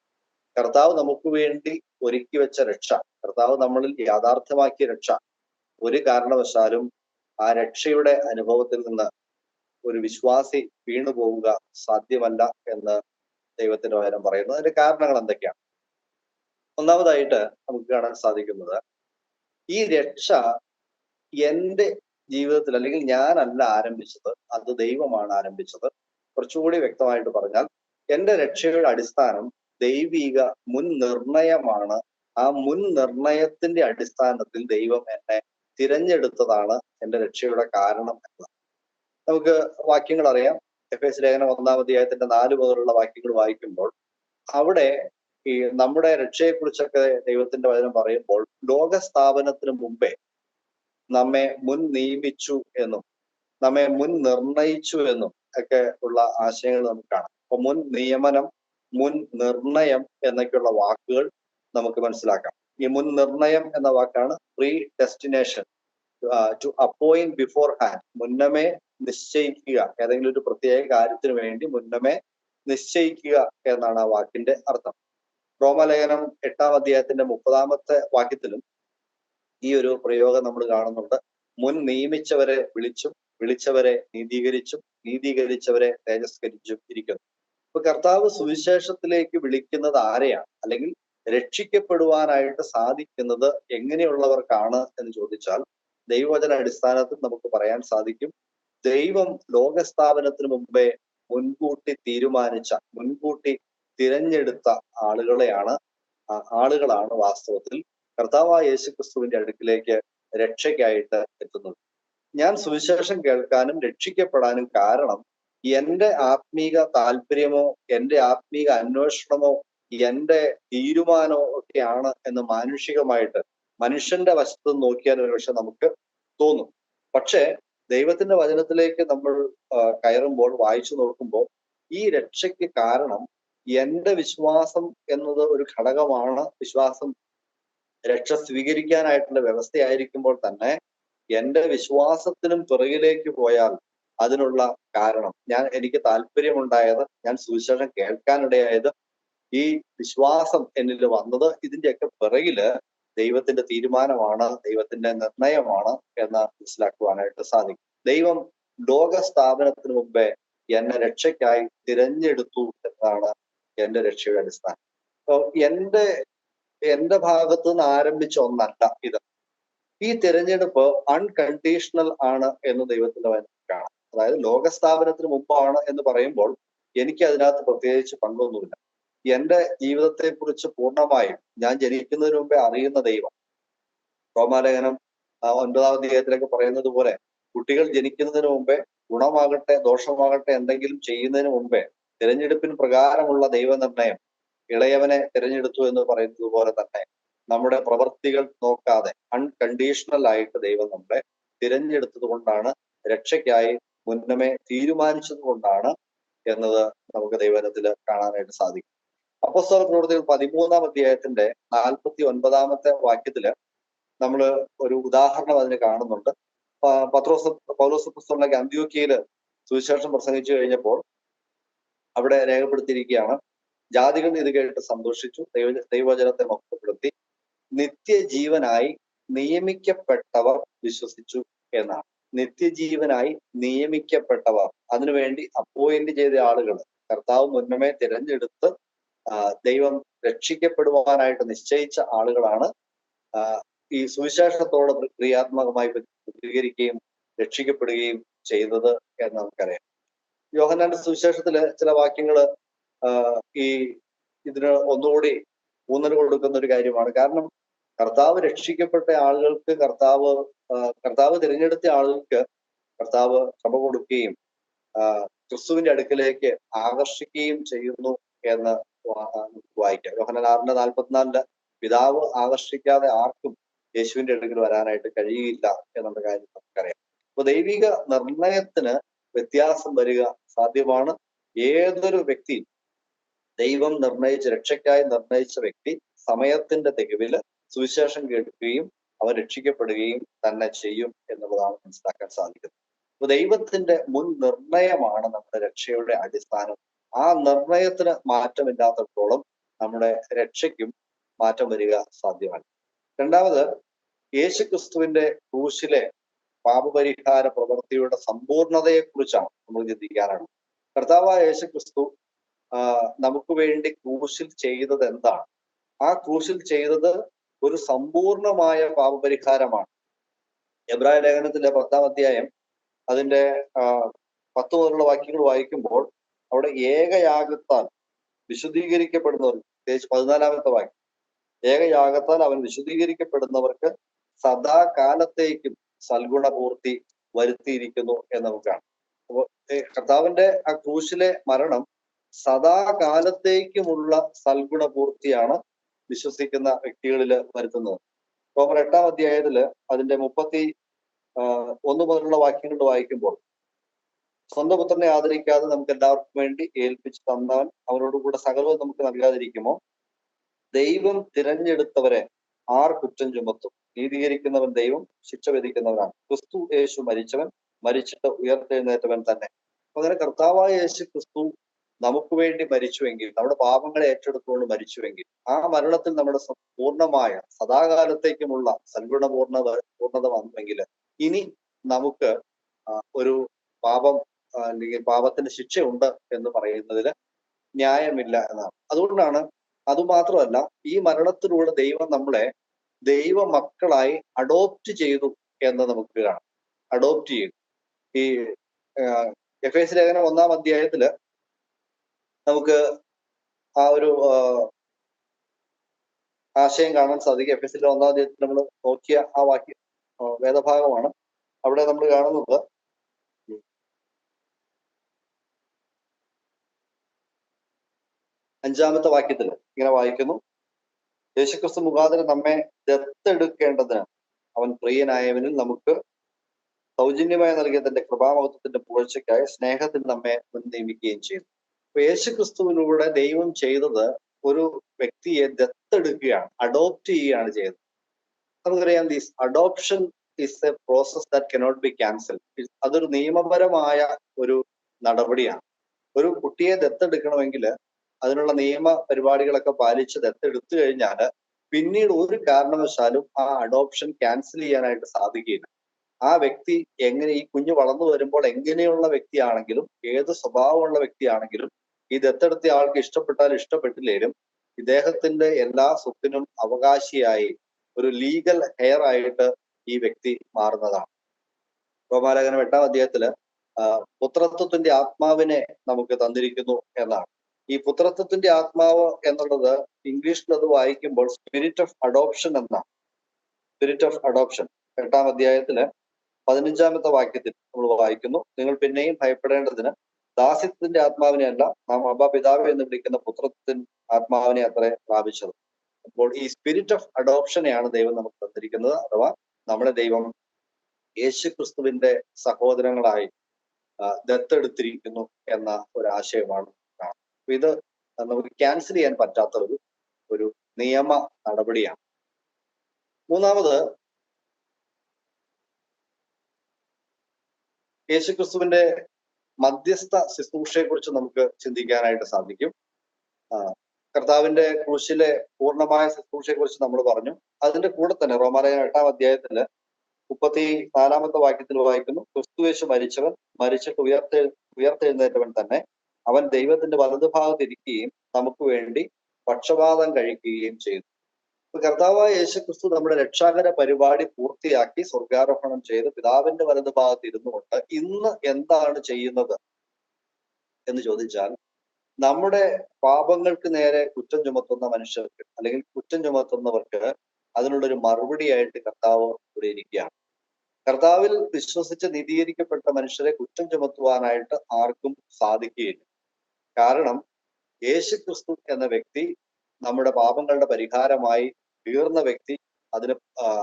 കർത്താവ് നമുക്ക് വേണ്ടി ഒരുക്കി വെച്ച രക്ഷ, കർത്താവ് നമ്മളിൽ യാഥാർത്ഥ്യമാക്കിയ രക്ഷ, ഒരു കാരണവശാലും ആ രക്ഷയുടെ അനുഭവത്തിൽ നിന്ന് ഒരു വിശ്വാസി വീണു പോവുക സാധ്യമല്ല എന്ന് ദൈവത്തിന്റെ വചനം പറയുന്നു. അതിന്റെ കാരണങ്ങൾ എന്തൊക്കെയാണ്? ഒന്നാമതായിട്ട് നമുക്ക് കാണാൻ സാധിക്കുന്നത്, ഈ രക്ഷ എന്റെ ജീവിതത്തിൽ, അല്ലെങ്കിൽ ഞാനല്ല ആരംഭിച്ചത്, അത് ദൈവമാണ് ആരംഭിച്ചത്. കുറച്ചുകൂടി വ്യക്തമായിട്ട് പറഞ്ഞാൽ, എന്റെ രക്ഷയുടെ അടിസ്ഥാനം ദൈവിക മുൻ നിർണയമാണ്. ആ മുൻ നിർണയത്തിന്റെ അടിസ്ഥാനത്തിൽ ദൈവം എന്നെ തിരഞ്ഞെടുത്തതാണ് എന്റെ രക്ഷയുടെ കാരണം എന്ന് നമുക്ക് വാക്യങ്ങൾ അറിയാം. എഫേസ്യ ലേഖനം 1-ാം അധ്യായത്തിന്റെ 4 മുതലുള്ള വാക്യങ്ങൾ വായിക്കുമ്പോൾ അവിടെ ഈ നമ്മുടെ രക്ഷയെക്കുറിച്ചൊക്കെ ദൈവത്തിന്റെ വചനം പറയുമ്പോൾ, ലോകസ്ഥാപനത്തിന് മുമ്പേ നമ്മെ മുൻ നിയമിച്ചു എന്നും നമ്മെ മുൻ നിർണയിച്ചു എന്നും ഒക്കെ ഉള്ള ആശയങ്ങൾ നമുക്ക് കാണാം. അപ്പൊ മുൻ നിയമനം, മുൻ നിർണയം എന്നൊക്കെയുള്ള വാക്കുകൾ നമുക്ക് മനസ്സിലാക്കാം. ഈ മുൻ നിർണയം എന്ന വാക്കാണ് predestination, to appoint beforehand, മുന്നമേ നിശ്ചയിക്കുക, ഏതെങ്കിലും ഒരു പ്രത്യേക കാര്യത്തിന് വേണ്ടി മുന്നമേ നിശ്ചയിക്കുക എന്നാണ് ആ വാക്കിന്റെ അർത്ഥം. റോമലേഖനം 8-ാം അധ്യായത്തിന്റെ 30-ാമത്തെ വാക്യത്തിലും ഈ ഒരു പ്രയോഗം നമ്മൾ കാണുന്നുണ്ട്. മുൻ നിയമിച്ചവരെ വിളിച്ചും വിളിച്ചവരെ നീതീകരിച്ചും നീതീകരിച്ചവരെ തേജസ്കരിച്ചും ഇരിക്കുന്നു. ഇപ്പൊ കർത്താവ് സുവിശേഷത്തിലേക്ക് വിളിക്കുന്നത് ആരെയാണ്, അല്ലെങ്കിൽ രക്ഷിക്കപ്പെടുവാനായിട്ട് സാധിക്കുന്നത് എങ്ങനെയുള്ളവർക്കാണ് എന്ന് ചോദിച്ചാൽ, ദൈവവചന അടിസ്ഥാനത്തിൽ നമുക്ക് പറയാൻ സാധിക്കും, ദൈവം ലോകസ്ഥാപനത്തിന് മുമ്പേ മുൻകൂട്ടി തീരുമാനിച്ച, മുൻകൂട്ടി തിരഞ്ഞെടുത്ത ആളുകളാണ് വാസ്തവത്തിൽ കർത്താവായ യേശുക്രിസ്തുവിന്റെ അടുക്കിലേക്ക് രക്ഷയ്ക്കായിട്ട് എത്തുന്നത്. ഞാൻ സുവിശേഷം കേൾക്കാനും രക്ഷിക്കപ്പെടാനും കാരണം എന്റെ ആത്മീക താല്പര്യമോ എന്റെ ആത്മീക അന്വേഷണമോ എന്റെ തീരുമാനമോ ഒക്കെയാണ് എന്ന് മാനുഷികമായിട്ട് മനുഷ്യന്റെ വശത്ത് നോക്കിയാൽ ഒരുപക്ഷെ നമുക്ക് തോന്നും. പക്ഷേ ദൈവത്തിന്റെ വചനത്തിലേക്ക് നമ്മൾ കയറുമ്പോൾ, വായിച്ചു നോക്കുമ്പോൾ, ഈ രക്ഷയ്ക്ക് കാരണം എന്റെ വിശ്വാസം എന്നത് ഒരു ഘടകമാണ്. വിശ്വാസം രക്ഷ സ്വീകരിക്കാനായിട്ടുള്ള വ്യവസ്ഥയായിരിക്കുമ്പോൾ തന്നെ എന്റെ വിശ്വാസത്തിനും പിറകിലേക്ക് പോയാൽ അതിനുള്ള കാരണം, എനിക്ക് താല്പര്യമുണ്ടായത്, ഞാൻ സുവിശേഷം കേൾക്കാനിടയായത്, ഈ വിശ്വാസം എന്നിൽ വന്നത്, ഇതിന്റെയൊക്കെ പിറകില് ദൈവത്തിന്റെ തീരുമാനമാണ്, ദൈവത്തിന്റെ നിർണയമാണ് എന്ന് മനസ്സിലാക്കുവാനായിട്ട് സാധിക്കും. ദൈവം ലോകസ്ഥാപനത്തിന് മുമ്പേ എന്നെ രക്ഷയ്ക്കായി തിരഞ്ഞെടുത്തു എന്നതാണ് എന്റെ രക്ഷയുടെ അടിസ്ഥാനം. അപ്പൊ എന്റെ ഭാഗത്തു നിന്ന് ആരംഭിച്ച ഒന്നല്ല ഇത്. ഈ തിരഞ്ഞെടുപ്പ് അൺകണ്ടീഷണൽ ആണ് എന്ന് ദൈവത്തിന്റെ വചനം കാണാം. അതായത് ലോകസ്ഥാപനത്തിന് മുമ്പാണ് എന്ന് പറയുമ്പോൾ എനിക്ക് അതിനകത്ത് പ്രത്യേകിച്ച് പങ്കൊന്നുമില്ല. എന്റെ ജീവിതത്തെ കുറിച്ച് പൂർണ്ണമായും ഞാൻ ജനിക്കുന്നതിന് മുമ്പേ അറിയുന്ന ദൈവം. റോമാലേഖനം 9-ാം അധ്യായത്തിലൊക്കെ പറയുന്നത് പോലെ, കുട്ടികൾ ജനിക്കുന്നതിന് മുമ്പേ, ഗുണമാകട്ടെ ദോഷമാകട്ടെ എന്തെങ്കിലും ചെയ്യുന്നതിന് മുമ്പേ തിരഞ്ഞെടുപ്പിന് പ്രകാരമുള്ള ദൈവനിർണയം, ഇളയവനെ തിരഞ്ഞെടുത്തു എന്ന് പറയുന്നത് പോലെ തന്നെ നമ്മുടെ പ്രവൃത്തികൾ നോക്കാതെ അൺകണ്ടീഷണൽ ആയിട്ട് ദൈവം നമ്മളെ തിരഞ്ഞെടുത്തത് കൊണ്ടാണ്, രക്ഷയ്ക്കായി മുന്നമേ തീരുമാനിച്ചത് കൊണ്ടാണ് എന്നത് നമുക്ക് ദൈവത്തിൽ കാണാനായിട്ട് സാധിക്കും. അപ്പോസ്തല പ്രവൃത്തികൾ 13-ാം അധ്യായത്തിന്റെ 49-ാമത്തെ വാക്യത്തില് നമ്മൾ ഒരു ഉദാഹരണം അതിന് കാണുന്നുണ്ട്. പൗലോസ് അപ്പോസ്തലൻ അന്ത്യോക്യയില് സുവിശേഷം പ്രസംഗിച്ചു കഴിഞ്ഞപ്പോൾ അവിടെ രേഖപ്പെടുത്തിയിരിക്കുകയാണ്, ജാതികൾ ഇത് കേട്ട് സന്തോഷിച്ചു, ദൈവവചനത്തെ മഹത്വപ്പെടുത്തി, നിത്യജീവനായി നിയമിക്കപ്പെട്ടവർ വിശ്വസിച്ചു എന്നാണ്. നിത്യജീവനായി നിയമിക്കപ്പെട്ടവർ, അതിനുവേണ്ടി അപ്പോയിന്റ് ചെയ്ത ആളുകൾ, കർത്താവ് മുന്നമേ തിരഞ്ഞെടുത്ത് ദൈവം രക്ഷിക്കപ്പെടുവാനായിട്ട് നിശ്ചയിച്ച ആളുകളാണ് ഈ സുവിശേഷത്തോട് ക്രിയാത്മകമായി പ്രതികരിക്കുകയും രക്ഷിക്കപ്പെടുകയും ചെയ്തത് എന്ന് നമുക്കറിയാം. യോഹന്നാന്റെ സുവിശേഷത്തില് ചില വാക്യങ്ങള് ഈ ഇതിന് ഒന്നുകൂടി ഊന്നൽ കൊടുക്കുന്ന ഒരു കാര്യമാണ്. കാരണം കർത്താവ് രക്ഷിക്കപ്പെട്ട ആളുകൾക്ക്, കർത്താവ് തിരഞ്ഞെടുത്ത ആളുകൾക്ക് കർത്താവ് കൃപ കൊടുക്കുകയും ക്രിസ്തുവിന്റെ അടുക്കിലേക്ക് ആകർഷിക്കുകയും ചെയ്യുന്നു എന്ന് വായിക്കാം. യോഹന്നാൻ 6:44 പിതാവ് ആകർഷിക്കാതെ ആർക്കും യേശുവിന്റെ അടുക്കൽ വരാനായിട്ട് കഴിയില്ല എന്നുള്ള കാര്യം നമുക്കറിയാം. അപ്പൊ ദൈവിക നിർണയത്തിന് വ്യത്യാസം വരിക സാധ്യമാണ്. ഏതൊരു വ്യക്തി ദൈവം നിർണയിച്ച, രക്ഷയ്ക്കായി നിർണയിച്ച വ്യക്തി സമയത്തിന്റെ തികവില് സുവിശേഷം കേൾക്കുകയും അവൻ രക്ഷിക്കപ്പെടുകയും തന്നെ ചെയ്യും എന്നുള്ളതാണ് മനസ്സിലാക്കാൻ സാധിക്കുന്നത്. അപ്പൊ ദൈവത്തിന്റെ മുൻ നിർണയമാണ് നമ്മുടെ രക്ഷയുടെ അടിസ്ഥാനം. ആ നിർണയത്തിന് മാറ്റമില്ലാത്തടത്തോളം നമ്മുടെ രക്ഷയ്ക്കും മാറ്റം വരിക സാധ്യമല്ല. രണ്ടാമത്, യേശുക്രിസ്തുവിന്റെ ക്രൂശിലെ പാപപരിഹാര പ്രവൃത്തിയുടെ സമ്പൂർണതയെക്കുറിച്ചാണ് നമ്മൾ ചിന്തിക്കാനാണ്. കർത്താവായ യേശുക്രിസ്തു നമുക്ക് വേണ്ടി ക്രൂശിൽ ചെയ്തത് എന്താണ്? ആ ക്രൂശിൽ ചെയ്തത് ഒരു സമ്പൂർണമായ പാപപരിഹാരമാണ്. എബ്രായ ലേഖനത്തിന്റെ 10-ാം അധ്യായം അതിന്റെ 10 മുതലുള്ള വാക്യങ്ങൾ വായിക്കുമ്പോൾ അവിടെ ഏകയാഗത്താൽ വിശുദ്ധീകരിക്കപ്പെടുന്നവർ, പ്രത്യേകിച്ച് 14-ാമത്തെ വാക്യം, ഏകയാഗത്താൽ അവൻ വിശുദ്ധീകരിക്കപ്പെടുന്നവർക്ക് സദാകാലത്തേക്കും സൽഗുണപൂർത്തി വരുത്തിയിരിക്കുന്നു എന്ന് നമുക്കാണ്. അപ്പോൾ കർത്താവിന്റെ ആ ക്രൂശിലെ മരണം സദാകാലത്തേക്കുമുള്ള സൽഗുണപൂർത്തിയാണ് വിശ്വസിക്കുന്ന വ്യക്തികളിൽ വരുത്തുന്നത്. റോമർ 8-ാം അധ്യായത്തില് അതിന്റെ 31 മുതലുള്ള വാക്യങ്ങൾ വായിക്കുമ്പോൾ, സ്വന്തം പുത്രനെ ആദരിക്കാതെ നമുക്ക് എല്ലാവർക്കും വേണ്ടി ഏൽപ്പിച്ചു തന്നവൻ അവനോടുകൂടെ സകലവും നമുക്ക് നൽകാതിരിക്കുമോ? ദൈവം തിരഞ്ഞെടുത്തവരെ ആർ കുറ്റം ചുമത്തും? നീതീകരിക്കുന്നവൻ ദൈവം, ശിക്ഷ വിധിക്കുന്നവനാണ്. ക്രിസ്തു യേശു മരിച്ചവൻ, മരിച്ചിട്ട് ഉയർത്തെഴുന്നേറ്റവൻ തന്നെ. അങ്ങനെ കർത്താവായ യേശു ക്രിസ്തു നമുക്ക് വേണ്ടി മരിച്ചുവെങ്കിൽ, നമ്മുടെ പാപങ്ങളെ ഏറ്റെടുത്തുകൊണ്ട് മരിച്ചുവെങ്കിൽ, ആ മരണത്തിൽ നമ്മുടെ പൂർണ്ണമായ സദാകാലത്തേക്കുമുള്ള പൂർണ്ണത വന്നുവെങ്കിൽ, ഇനി നമുക്ക് ഒരു പാപം അല്ലെങ്കിൽ പാപത്തിന്റെ ശിക്ഷയുണ്ട് എന്ന് പറയുന്നതിൽ ന്യായമില്ല എന്നാണ്. അതുകൊണ്ടാണ്, അതുമാത്രമല്ല, ഈ മരണത്തിലൂടെ ദൈവം നമ്മളെ ദൈവ മക്കളായി അഡോപ്റ്റ് ചെയ്തു എന്ന് നമുക്ക് കാണാം. അഡോപ്റ്റ് ചെയ്തു. ഈ എഫേസ്യ ലേഖനം 1-ാം അധ്യായത്തില് നമുക്ക് ആ ഒരു ആശയം കാണാൻ സാധിക്കും. എഫേസ്യയിലെ 1-ാം അധ്യായത്തിൽ നമ്മൾ നോക്കിയ ആ വാക്യ വേദഭാഗമാണ്. അവിടെ നമ്മൾ കാണുന്നത് 5-ാമത്തെ വാക്യത്തിൽ ഇങ്ങനെ വായിക്കുന്നു: യേശുക്രിസ്തു മുഖാന്തരം നമ്മെ ദത്തെടുക്കേണ്ടതിന് അവൻ പ്രിയനായവനിൽ നമുക്ക് സൗജന്യമായി നൽകിയ തന്റെ കൃപാമഹത്വത്തിന്റെ പുകഴ്ചയ്ക്കായി സ്നേഹത്തിൽ നമ്മെ നിയമിക്കുകയും ചെയ്തു. അപ്പൊ യേശുക്രിസ്തുവിലൂടെ ദൈവം ചെയ്തത് ഒരു വ്യക്തിയെ ദത്തെടുക്കുകയാണ്, അഡോപ്റ്റ് ചെയ്യുകയാണ് ചെയ്തത്. നമുക്കറിയാം, this adoption is A process that cannot be cancel. അതൊരു നിയമപരമായ ഒരു നടപടിയാണ്. ഒരു കുട്ടിയെ ദത്തെടുക്കണമെങ്കിൽ അതിനുള്ള നിയമ പരിപാടികളൊക്കെ പാലിച്ച് ദത്തെടുത്തു കഴിഞ്ഞാൽ പിന്നീട് ഒരു കാരണവശാലും ആ അഡോപ്ഷൻ ക്യാൻസൽ ചെയ്യാനായിട്ട് സാധിക്കില്ല. ആ വ്യക്തി എങ്ങനെ, ഈ കുഞ്ഞ് വളർന്നു വരുമ്പോൾ എങ്ങനെയുള്ള വ്യക്തിയാണെങ്കിലും, ഏത് സ്വഭാവമുള്ള വ്യക്തിയാണെങ്കിലും, ഈ ദത്തെടുത്ത ആൾക്ക് ഇഷ്ടപ്പെട്ടാലും ഇഷ്ടപ്പെട്ടില്ലേലും ഇദ്ദേഹത്തിന്റെ എല്ലാ സ്വത്തിനും അവകാശിയായി ഒരു ലീഗൽ ഹെയർ ആയിട്ട് ഈ വ്യക്തി മാറുന്നതാണ്. റോമാലേഖനം 8-ാം അധ്യായത്തില് പുത്രത്വത്തിന്റെ ആത്മാവിനെ നമുക്ക് തന്നിരിക്കുന്നു എന്നാണ്. ഈ പുത്രത്വത്തിന്റെ ആത്മാവ് എന്നുള്ളത് ഇംഗ്ലീഷിൽ അത് വായിക്കുമ്പോൾ സ്പിരിറ്റ് ഓഫ് അഡോപ്ഷൻ എന്നാണ്. സ്പിരിറ്റ് ഓഫ് അഡോപ്ഷൻ 8-ാം അധ്യായത്തില് 15-ാമത്തെ വാക്യത്തിൽ നമ്മൾ വായിക്കുന്നു: നിങ്ങൾ പിന്നെയും ഭയപ്പെടേണ്ടതിന് ദാസ്യത്തിന്റെ ആത്മാവിനെ അല്ല, നാം അബ്ബാ പിതാവേ എന്ന് വിളിക്കുന്ന പുത്രത്തിന്റെ ആത്മാവിനെ അത്രേ പ്രാപിച്ചത്. അപ്പോൾ ഈ സ്പിരിറ്റ് ഓഫ് അഡോപ്ഷനെയാണ് ദൈവം നമുക്ക് തന്നിരിക്കുന്നത്. അഥവാ നമ്മളെ ദൈവം യേശുക്രിസ്തുവിന്റെ സഹോദരങ്ങളായി ദത്തെടുത്തിരിക്കുന്നു എന്ന ഒരാശയമാണ്. ഇത് നമുക്ക് ക്യാൻസൽ ചെയ്യാൻ പറ്റാത്ത ഒരു നിയമ നടപടിയാണ്. മൂന്നാമത്, യേശുക്രിസ്തുവിന്റെ മധ്യസ്ഥ ശുശ്രൂഷയെ കുറിച്ച് നമുക്ക് ചിന്തിക്കാനായിട്ട് സാധിക്കും. കർത്താവിന്റെ ക്രൂശിലെ പൂർണ്ണമായ ശുശ്രൂഷയെ കുറിച്ച് നമ്മൾ പറഞ്ഞു. അതിന്റെ കൂടെ തന്നെ റോമാലേഖനം 8-ാം അധ്യായത്തില് 34-ാമത്തെ വാക്യത്തിൽ വായിക്കുന്നു: ക്രിസ്തുയേശു മരിച്ചവൻ, മരിച്ചിട്ട് ഉയർത്തെഴുന്നേറ്റവൻ തന്നെ, അവൻ ദൈവത്തിന്റെ വലതുഭാഗത്തിരിക്കുകയും നമുക്ക് വേണ്ടി പക്ഷപാതം കഴിക്കുകയും ചെയ്തു. കർത്താവായ യേശുക്രിസ്തു നമ്മുടെ രക്ഷാകര പരിപാടി പൂർത്തിയാക്കി സ്വർഗാരോഹണം ചെയ്ത് പിതാവിന്റെ വലതുഭാഗത്ത് ഇരുന്നുകൊണ്ട് ഇന്ന് എന്താണ് ചെയ്യുന്നത് എന്ന് ചോദിച്ചാൽ, നമ്മുടെ പാപങ്ങൾക്ക് നേരെ കുറ്റം ചുമത്തുന്ന മനുഷ്യർക്ക് അല്ലെങ്കിൽ കുറ്റം ചുമത്തുന്നവർക്ക് അതിനുള്ളൊരു മറുപടിയായിട്ട് കർത്താവ് ഇവിടെ ഇരിക്കുകയാണ്. കർത്താവിൽ വിശ്വസിച്ച് നീതീകരിക്കപ്പെട്ട മനുഷ്യരെ കുറ്റം ചുമത്തുവാനായിട്ട് ആർക്കും സാധിക്കുകയില്ല. കാരണം യേശുക്രിസ്തു എന്ന വ്യക്തി നമ്മുടെ പാപങ്ങളുടെ പരിഹാരമായി തീർന്ന വ്യക്തി,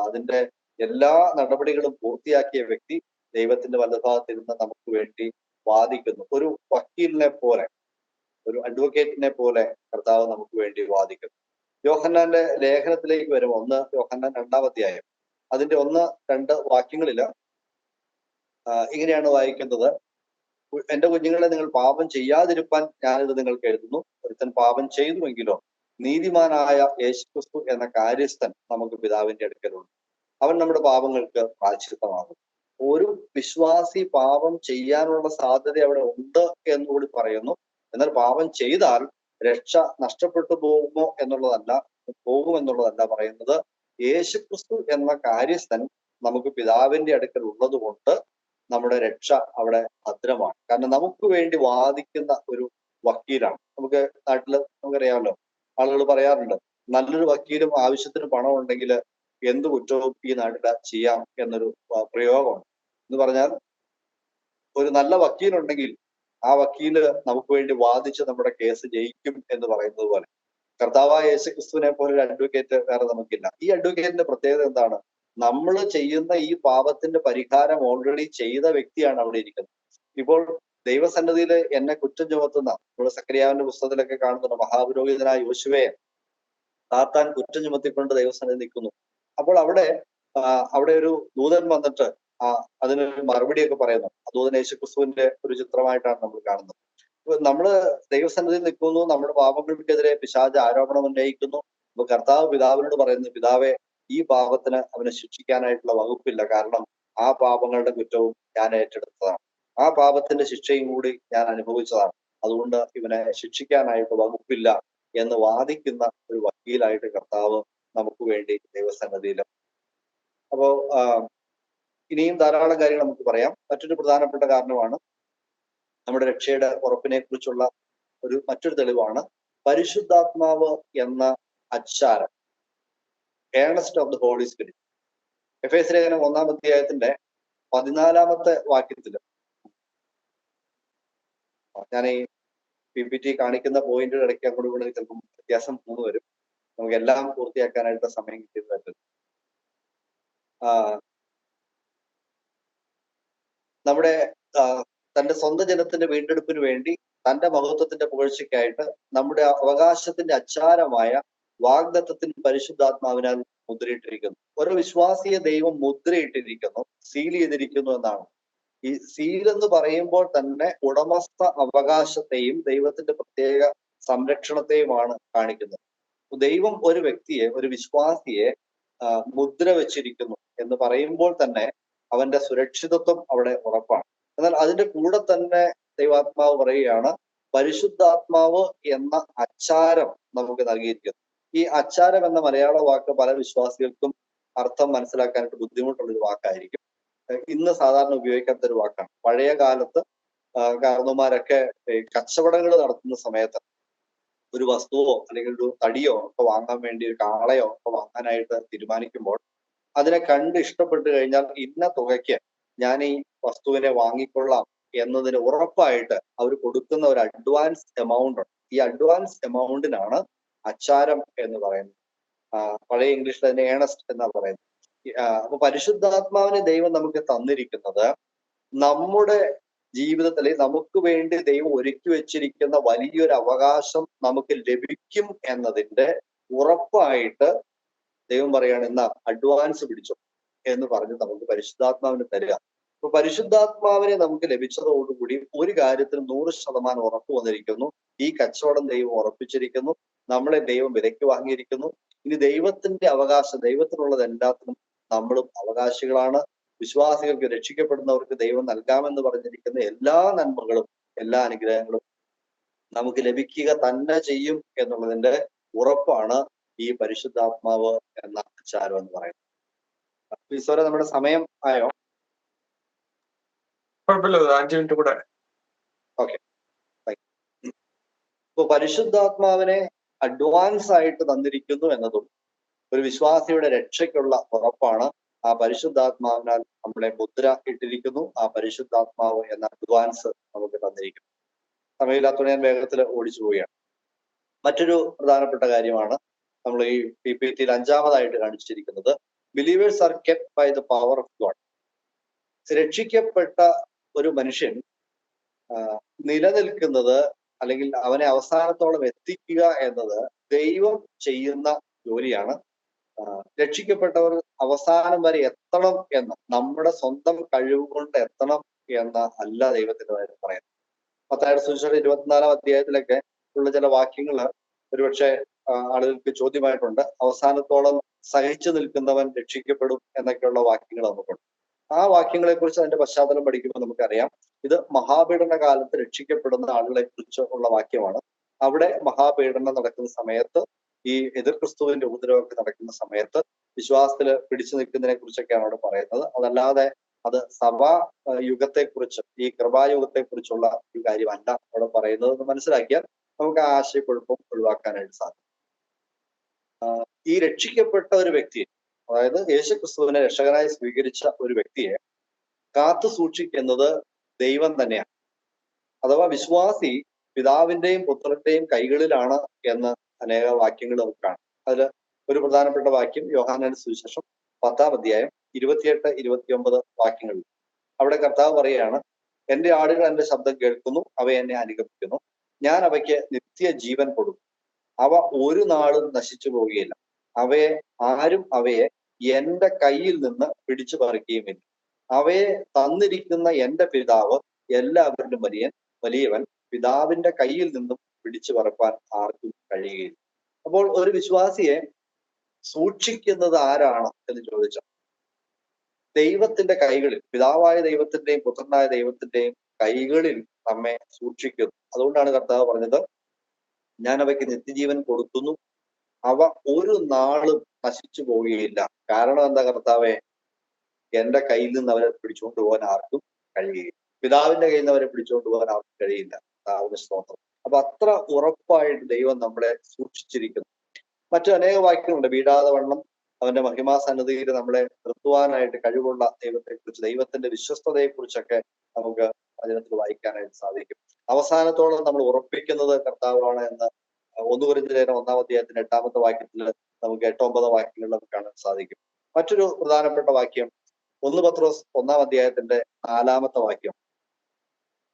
അതിന്റെ എല്ലാ നടപടികളും പൂർത്തിയാക്കിയ വ്യക്തി ദൈവത്തിന്റെ വലതുഭാഗത്തിരുന്ന് നമുക്ക് വേണ്ടി വാദിക്കുന്നു. ഒരു വക്കീലിനെ പോലെ, ഒരു അഡ്വക്കേറ്റിനെ പോലെ കർത്താവ് നമുക്ക് വേണ്ടി വാദിക്കുന്നു. യോഹന്നാന്റെ ലേഖനത്തിലേക്ക് വരുമ്പോൾ, 1 യോഹന്നാൻ 2-ാം അധ്യായം അതിന്റെ 1-2 വാക്യങ്ങളിൽ ഇങ്ങനെയാണ് വായിക്കുന്നത്. എന്റെ കുഞ്ഞുങ്ങളെ, നിങ്ങൾ പാപം ചെയ്യാതിരിപ്പാൻ ഞാനിത് നിങ്ങൾക്ക് എഴുതുന്നു. ഒരുത്തൻ പാപം ചെയ്തുവെങ്കിലോ നീതിമാനായ യേശുക്രിസ്തു എന്ന കാര്യസ്ഥൻ നമുക്ക് പിതാവിന്റെ അടുക്കലുണ്ട്. അവൻ നമ്മുടെ പാപങ്ങൾക്ക് പ്രായശ്ചിത്തമാകും. ഒരു വിശ്വാസി പാപം ചെയ്യാനുള്ള സാധ്യത അവിടെ ഉണ്ട് എന്നുകൂടി പറയുന്നു. എന്നാൽ പാപം ചെയ്താൽ രക്ഷ നഷ്ടപ്പെട്ടു പോകുമെന്നുള്ളതല്ല പറയുന്നത്. യേശുക്രിസ്തു എന്ന കാര്യസ്ഥൻ നമുക്ക് പിതാവിന്റെ അടുക്കൽ ഉള്ളത് കൊണ്ട് നമ്മുടെ രക്ഷ അവിടെ ഭദ്രമാണ്. കാരണം നമുക്ക് വേണ്ടി വാദിക്കുന്ന ഒരു വക്കീലാണ്. നാട്ടില് നമുക്കറിയാമല്ലോ, ആളുകൾ പറയാറുണ്ട്, നല്ലൊരു വക്കീലും ആവശ്യത്തിന് പണം ഉണ്ടെങ്കിൽ എന്ത് കുറ്റവും ഈ നാട്ടിൽ ചെയ്യാം എന്നൊരു പ്രയോഗമാണ്. എന്ന് പറഞ്ഞാൽ, ഒരു നല്ല വക്കീലുണ്ടെങ്കിൽ ആ വക്കീല് നമുക്ക് വേണ്ടി വാദിച്ച് നമ്മുടെ കേസ് ജയിക്കും എന്ന് പറയുന്നത് പോലെ കർത്താവായ യേശു ക്രിസ്തുവിനെ പോലെ ഒരു അഡ്വക്കേറ്റ് വേറെ നമുക്കില്ല. ഈ അഡ്വക്കേറ്റിന്റെ പ്രത്യേകത എന്താണ്? നമ്മൾ ചെയ്യുന്ന ഈ പാപത്തിന്റെ പരിഹാരം ഓൾറെഡി ചെയ്ത വ്യക്തിയാണ് അവിടെ ഇരിക്കുന്നത്. ഇപ്പോൾ ദൈവസന്നിധിയിൽ എന്നെ കുറ്റം ചുമത്തുന്ന, നമ്മുടെ സക്കറിയാവിന്റെ പുസ്തകത്തിലൊക്കെ കാണുന്നുണ്ട്, മഹാപുരോഹിതനായ യോശുവയെ സാത്താൻ കുറ്റം ചുമത്തിക്കൊണ്ട് ദൈവസന്നിധി നിൽക്കുന്നു. അപ്പോൾ അവിടെ ഒരു ദൂതൻ വന്നിട്ട് അതിനൊരു മറുപടിയൊക്കെ പറയുന്നു. ആ ദൂതൻ യേശുക്രിസ്തുവിന്റെ ഒരു ചിത്രമായിട്ടാണ് നമ്മൾ കാണുന്നത്. നമ്മള് ദൈവസന്നിധിയിൽ നിൽക്കുന്നു, നമ്മുടെ പാപങ്ങൾക്കെതിരെ പിശാച് ആരോപണം ഉന്നയിക്കുന്നു. അപ്പൊ കർത്താവ് പിതാവിനോട് പറയുന്നു, പിതാവെ, ഈ പാപത്തിന് അവനെ ശിക്ഷിക്കാനായിട്ടുള്ള വകുപ്പില്ല. കാരണം ആ പാപങ്ങളുടെ കുറ്റവും ഞാൻ ഏറ്റെടുത്തതാണ്, ആ പാപത്തിന്റെ ശിക്ഷയും കൂടി ഞാൻ അനുഭവിച്ചതാണ്. അതുകൊണ്ട് ഇവനെ ശിക്ഷിക്കാനായിട്ട് വകുപ്പില്ല എന്ന് വാദിക്കുന്ന ഒരു വക്കീലായിട്ട് കർത്താവ് നമുക്ക് വേണ്ടി ദൈവസന്നിധിയിൽ. അപ്പോ ഇനിയും ധാരാളം കാര്യങ്ങൾ നമുക്ക് പറയാം. മറ്റൊരു പ്രധാനപ്പെട്ട കാരണമാണ് നമ്മുടെ രക്ഷയുടെ ഉറപ്പിനെ കുറിച്ചുള്ള മറ്റൊരു തെളിവാണ് പരിശുദ്ധാത്മാവ് എന്ന അച്ചാരം, earnest of the holy spirit. എഫേസ്യ ലേഖനം 1-ാം അധ്യായത്തിന്റെ 14-ാമത്തെ വാക്യത്തില്, ഞാൻ ഈ PPT കാണിക്കുന്ന പോയിന്റുകൾ ഇടയ്ക്ക് അങ്ങോട്ട് കൂടെ ചിലപ്പം വ്യത്യാസം വരും. നമുക്ക് എല്ലാം പൂർത്തിയാക്കാനായിട്ട് സമയം കിട്ടിയത് പറ്റില്ല. നമ്മുടെ തന്റെ സ്വന്തം ജനത്തിന്റെ വീണ്ടെടുപ്പിന് വേണ്ടി തന്റെ മഹത്വത്തിന്റെ പുകഴ്ചയ്ക്കായിട്ട് നമ്മുടെ അവകാശത്തിന്റെ അച്ചാരമായ വാഗ്ദത്തത്തിൽ പരിശുദ്ധാത്മാവിനാൽ മുദ്രയിട്ടിരിക്കുന്നു. ഒരു വിശ്വാസിയെ ദൈവം മുദ്രയിട്ടിരിക്കുന്നു, സീൽ ചെയ്തിരിക്കുന്നു എന്നാണ്. ഈ സീൽ എന്ന് പറയുമ്പോൾ തന്നെ ഉടമസ്ഥ അവകാശത്തെയും ദൈവത്തിന്റെ പ്രത്യേക സംരക്ഷണത്തെയുമാണ് കാണിക്കുന്നത്. ദൈവം ഒരു വ്യക്തിയെ, ഒരു വിശ്വാസിയെ മുദ്ര വെച്ചിരിക്കുന്നു എന്ന് പറയുമ്പോൾ തന്നെ അവന്റെ സുരക്ഷിതത്വം അവിടെ ഉറപ്പാണ്. എന്നാൽ അതിന്റെ കൂടെ തന്നെ ദൈവാത്മാവ് പറയുകയാണ്, പരിശുദ്ധാത്മാവ് എന്ന അച്ചാരം നമുക്ക് നൽകിയിരിക്കുന്നു. ഈ അച്ചാരം എന്ന മലയാള വാക്ക് പല വിശ്വാസികൾക്കും അർത്ഥം മനസ്സിലാക്കാനായിട്ട് ബുദ്ധിമുട്ടുള്ളൊരു വാക്കായിരിക്കും. ഇന്ന് സാധാരണ ഉപയോഗിക്കാത്ത ഒരു വാക്കാണ്. പഴയ കാലത്ത് കാരണവന്മാരൊക്കെ കച്ചവടങ്ങൾ നടത്തുന്ന സമയത്ത് ഒരു വസ്തുവോ അല്ലെങ്കിൽ ഒരു തടിയോ ഒക്കെ വാങ്ങാൻ വേണ്ടി, ഒരു കാളയോ ഒക്കെ വാങ്ങാനായിട്ട് തീരുമാനിക്കുമ്പോൾ അതിനെ കണ്ട് ഇഷ്ടപ്പെട്ടു കഴിഞ്ഞാൽ ഇന്ന തുകയ്ക്ക് ഞാൻ ഈ വസ്തുവിനെ വാങ്ങിക്കൊള്ളാം എന്നതിന് ഉറപ്പായിട്ട് അവർ കൊടുക്കുന്ന ഒരു അഡ്വാൻസ് എമൗണ്ട് ഉണ്ട്. ഈ അഡ്വാൻസ് എമൗണ്ടിനാണ് അച്ചാരം എന്ന് പറയുന്നത്. പഴയ ഇംഗ്ലീഷിൽ അതിനെ ഏണസ്റ്റ് എന്നാണ് പറയുന്നത്. അപ്പൊ പരിശുദ്ധാത്മാവിനെ ദൈവം നമുക്ക് തന്നിരിക്കുന്നത് നമ്മുടെ ജീവിതത്തിൽ നമുക്ക് വേണ്ടി ദൈവം ഒരുക്കി വെച്ചിരിക്കുന്ന വലിയൊരു അവകാശം നമുക്ക് ലഭിക്കും എന്നതിന്റെ ഉറപ്പായിട്ട് ദൈവം പറയാണ്, എന്നാ അഡ്വാൻസ് പിടിച്ചോ എന്ന് പറഞ്ഞ് നമുക്ക് പരിശുദ്ധാത്മാവിനെ തരിക. അപ്പൊ പരിശുദ്ധാത്മാവിനെ നമുക്ക് ലഭിച്ചതോടുകൂടി ഒരു കാര്യത്തിൽ 100% ഉറപ്പ് വന്നിരിക്കുന്നു. ഈ കച്ചവടം ദൈവം ഉറപ്പിച്ചിരിക്കുന്നു, നമ്മളെ ദൈവം വിലയ്ക്ക് വാങ്ങിയിരിക്കുന്നു. ഇനി ദൈവത്തിന്റെ അവകാശം, ദൈവത്തിനുള്ളത് എല്ലാത്തിനും നമ്മളും അവകാശികളാണ്. വിശ്വാസികൾക്ക്, രക്ഷിക്കപ്പെടുന്നവർക്ക് ദൈവം നൽകാമെന്ന് പറഞ്ഞിരിക്കുന്ന എല്ലാ നന്മകളും, എല്ലാ അനുഗ്രഹങ്ങളും നമുക്ക് ലഭിക്കുക തന്നെ ചെയ്യും എന്നുള്ളതിന്റെ ഉറപ്പാണ് ഈ പരിശുദ്ധാത്മാവ് എന്ന അച്ചാരം എന്ന് പറയുന്നത്. ഈശോരെ, നമ്മുടെ സമയം ആയോ? കുഴപ്പമില്ല, 5 മിനിറ്റ് കൂടെ. ഓക്കെ, ഇപ്പൊ പരിശുദ്ധാത്മാവിനെ അഡ്വാൻസ് ആയിട്ട് തന്നിരിക്കുന്നു എന്നതും ഒരു വിശ്വാസിയുടെ രക്ഷയ്ക്കുള്ള ഉറപ്പാണ്. ആ പരിശുദ്ധാത്മാവിനാൽ നമ്മളെ മുദ്ര ഇട്ടിരിക്കുന്നു. ആ പരിശുദ്ധാത്മാവ് എന്ന അഡ്വാൻസ് നമുക്ക് തന്നിരിക്കുന്നു. സമയമില്ലാത്തതുകൊണ്ട് ഞാൻ വേഗത്തിൽ ഓടിച്ചു പോവുകയാണ്. മറ്റൊരു പ്രധാനപ്പെട്ട കാര്യമാണ് നമ്മൾ ഈ PPT-യിൽ 5-ാമതായിട്ട് കാണിച്ചിരിക്കുന്നത്, believers are kept by the power of God. രക്ഷിക്കപ്പെട്ട ഒരു മനുഷ്യൻ നിലനിൽക്കുന്നത് അല്ലെങ്കിൽ അവനെ അവസാനത്തോളം എത്തിക്കുക എന്നത് ദൈവം ചെയ്യുന്ന ജോലിയാണ്. രക്ഷിക്കപ്പെട്ടവർ അവസാനം വരെ എത്തണം എന്ന്, നമ്മുടെ സ്വന്തം കഴിവ് കൊണ്ട് എത്തണം എന്ന് അല്ല ദൈവത്തിന്റെ കാര്യം പറയുന്നത്. മത്തായിയുടെ സുവിശേഷം 24-ാം അധ്യായത്തിലൊക്കെ ഉള്ള ചില വാക്യങ്ങൾ ഒരുപക്ഷെ ആളുകൾക്ക് ചോദ്യമായിട്ടുണ്ട്. അവസാനത്തോളം സഹിച്ചു നിൽക്കുന്നവൻ രക്ഷിക്കപ്പെടും എന്നൊക്കെയുള്ള വാക്യങ്ങൾ നമുക്കുണ്ട്. ആ വാക്യങ്ങളെ കുറിച്ച് അതിന്റെ പശ്ചാത്തലം പഠിക്കുമ്പോൾ നമുക്കറിയാം, ഇത് മഹാപീഡന കാലത്ത് രക്ഷിക്കപ്പെടുന്ന ആളുകളെ കുറിച്ച് ഉള്ള വാക്യമാണ്. അവിടെ മഹാപീഡനം നടക്കുന്ന സമയത്ത്, ഈ എതിർ ക്രിസ്തുവിന്റെ ഉപദ്രവമൊക്കെ നടക്കുന്ന സമയത്ത് വിശ്വാസത്തിൽ പിടിച്ചു നിൽക്കുന്നതിനെ കുറിച്ചൊക്കെയാണ് അവിടെ പറയുന്നത്. അതല്ലാതെ അത് സഭാ യുഗത്തെക്കുറിച്ച്, ഈ കൃപായുഗത്തെ കുറിച്ചുള്ള ഒരു കാര്യമല്ല അവിടെ പറയുന്നത് എന്ന് മനസ്സിലാക്കിയാൽ നമുക്ക് ആ ആശയക്കുഴപ്പം ഒഴിവാക്കാനായിട്ട് സാധിക്കും. ഈ രക്ഷിക്കപ്പെട്ട ഒരു വ്യക്തിയെ, അതായത് യേശു ക്രിസ്തുവിനെ രക്ഷകനായി സ്വീകരിച്ച ഒരു വ്യക്തിയെ കാത്തു സൂക്ഷിക്കുന്നത് ദൈവം തന്നെയാണ്. അഥവാ വിശ്വാസി പിതാവിന്റെയും പുത്രന്റെയും കൈകളിലാണ് എന്ന് അനേക വാക്യങ്ങൾ നമുക്ക് കാണാം. അതിൽ ഒരു പ്രധാനപ്പെട്ട വാക്യം യോഹന്നാന്റെ സുവിശേഷം 10-ാം അധ്യായം 28-29 വാക്യങ്ങളിൽ. അവിടെ കർത്താവ് പറയുകയാണ്, എന്റെ ആടുകൾ എന്റെ ശബ്ദം കേൾക്കുന്നു, അവ എന്നെ അനുഗമിക്കുന്നു, ഞാൻ അവയ്ക്ക് നിത്യജീവൻ കൊടുക്കും, അവ ഒരു നാളും നശിച്ചു പോവുകയില്ല, ആരും അവയെ എന്റെ കയ്യിൽ നിന്ന് പിടിച്ചു പറിക്കുകയുമില്ല. അവയെ തന്നിരിക്കുന്ന എന്റെ പിതാവ് എല്ലാവരിലും വലിയവൻ, പിതാവിന്റെ കയ്യിൽ നിന്നും പിടിച്ചു പറപ്പാൻ ആർക്കും കഴിയുകയില്ല. അപ്പോൾ ഒരു വിശ്വാസിയെ സൂക്ഷിക്കുന്നത് ആരാണ് എന്ന് ചോദിച്ചാൽ ദൈവത്തിന്റെ കൈകളിൽ, പിതാവായ ദൈവത്തിന്റെയും പുത്രനായ ദൈവത്തിന്റെയും കൈകളിൽ നമ്മെ സൂക്ഷിക്കുന്നു. അതുകൊണ്ടാണ് കർത്താവ് പറഞ്ഞത്, ഞാൻ അവയ്ക്ക് നിത്യജീവൻ കൊടുക്കുന്നു, അവ ഒരു നാളും നശിച്ചു പോവുകയില്ല. കാരണം എന്താ കർത്താവെ? എന്റെ കയ്യിൽ നിന്ന് അവരെ പിടിച്ചുകൊണ്ട് പോകാൻ ആർക്കും കഴിയുകയില്ല, പിതാവിന്റെ കയ്യിൽ നിന്ന് അവരെ പിടിച്ചുകൊണ്ട് പോകാൻ ആർക്കും കഴിയില്ല. കർത്താവിന്റെ സ്തോത്രം. അപ്പൊ അത്ര ഉറപ്പായിട്ട് ദൈവം നമ്മളെ സൂക്ഷിച്ചിരിക്കുന്നു. മറ്റു അനേക വാക്യങ്ങളുണ്ട്. വീഴാതെ വണ്ണം അവന്റെ മഹിമാസന്നദ്ധിയിൽ നമ്മളെ നിർത്തുവാനായിട്ട് കഴിവുള്ള ദൈവത്തെക്കുറിച്ച്, ദൈവത്തിന്റെ വിശ്വസ്തതയെ കുറിച്ചൊക്കെ നമുക്ക് വചനത്തിൽ വായിക്കാനായിട്ട് സാധിക്കും. അവസാനത്തോളം നമ്മൾ ഉറപ്പിക്കുന്നത് കർത്താവാണ് എന്ന് 1 കൊരിന്ത്യർ 1-ാം അധ്യായത്തിന്റെ 8-ാമത്തെ വാക്യത്തിൽ നമുക്ക് 8-9 വാക്യങ്ങളിൽ നമുക്ക് കാണാൻ സാധിക്കും. മറ്റൊരു പ്രധാനപ്പെട്ട വാക്യം 1 പത്രോസ് 1-ാം അധ്യായത്തിന്റെ 4-ാമത്തെ വാക്യം,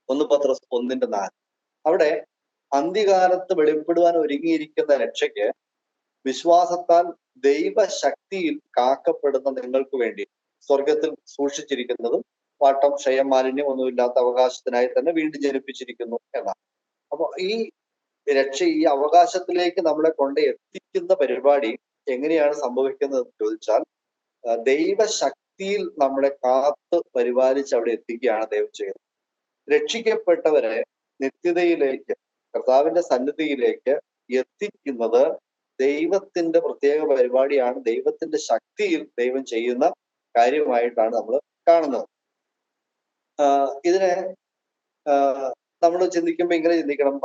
1 പത്രോസ് 1:4. അവിടെ അന്ത്യകാലത്ത് വെളിപ്പെടുവാൻ ഒരുങ്ങിയിരിക്കുന്ന രക്ഷയ്ക്ക് വിശ്വാസത്താൽ ദൈവശക്തിയിൽ കാക്കപ്പെടുന്ന നിങ്ങൾക്ക് വേണ്ടി സ്വർഗത്തിൽ സൂക്ഷിച്ചിരിക്കുന്നതും വാട്ടം ക്ഷയം മാലിന്യം ഒന്നുമില്ലാത്ത അവകാശത്തിനായി തന്നെ വീണ്ടും ജനിപ്പിച്ചിരിക്കുന്നു എന്നാണ്. അപ്പൊ ഈ രക്ഷ, ഈ അവകാശത്തിലേക്ക് നമ്മളെ കൊണ്ട് എത്തിക്കുന്ന പരിപാടി എങ്ങനെയാണ് സംഭവിക്കുന്നത് എന്ന് ചോദിച്ചാൽ, ദൈവശക്തിയിൽ നമ്മളെ കാത്ത് പരിപാലിച്ച് അവിടെ എത്തിക്കുകയാണ് ദൈവം ചെയ്യുന്നത്. രക്ഷിക്കപ്പെട്ടവരെ നിത്യതയിലേക്ക്, കർത്താവിന്റെ സന്നിധിയിലേക്ക് എത്തിക്കുന്നത് ദൈവത്തിന്റെ പ്രത്യേക പരിപാടിയാണ്. ദൈവത്തിന്റെ ശക്തിയിൽ ദൈവം ചെയ്യുന്ന കാര്യമായിട്ടാണ് നമ്മൾ കാണുന്നത്. ഇതിനെ നമ്മൾ ചിന്തിക്കുമ്പോൾ ഇങ്ങനെ ചിന്തിക്കണം.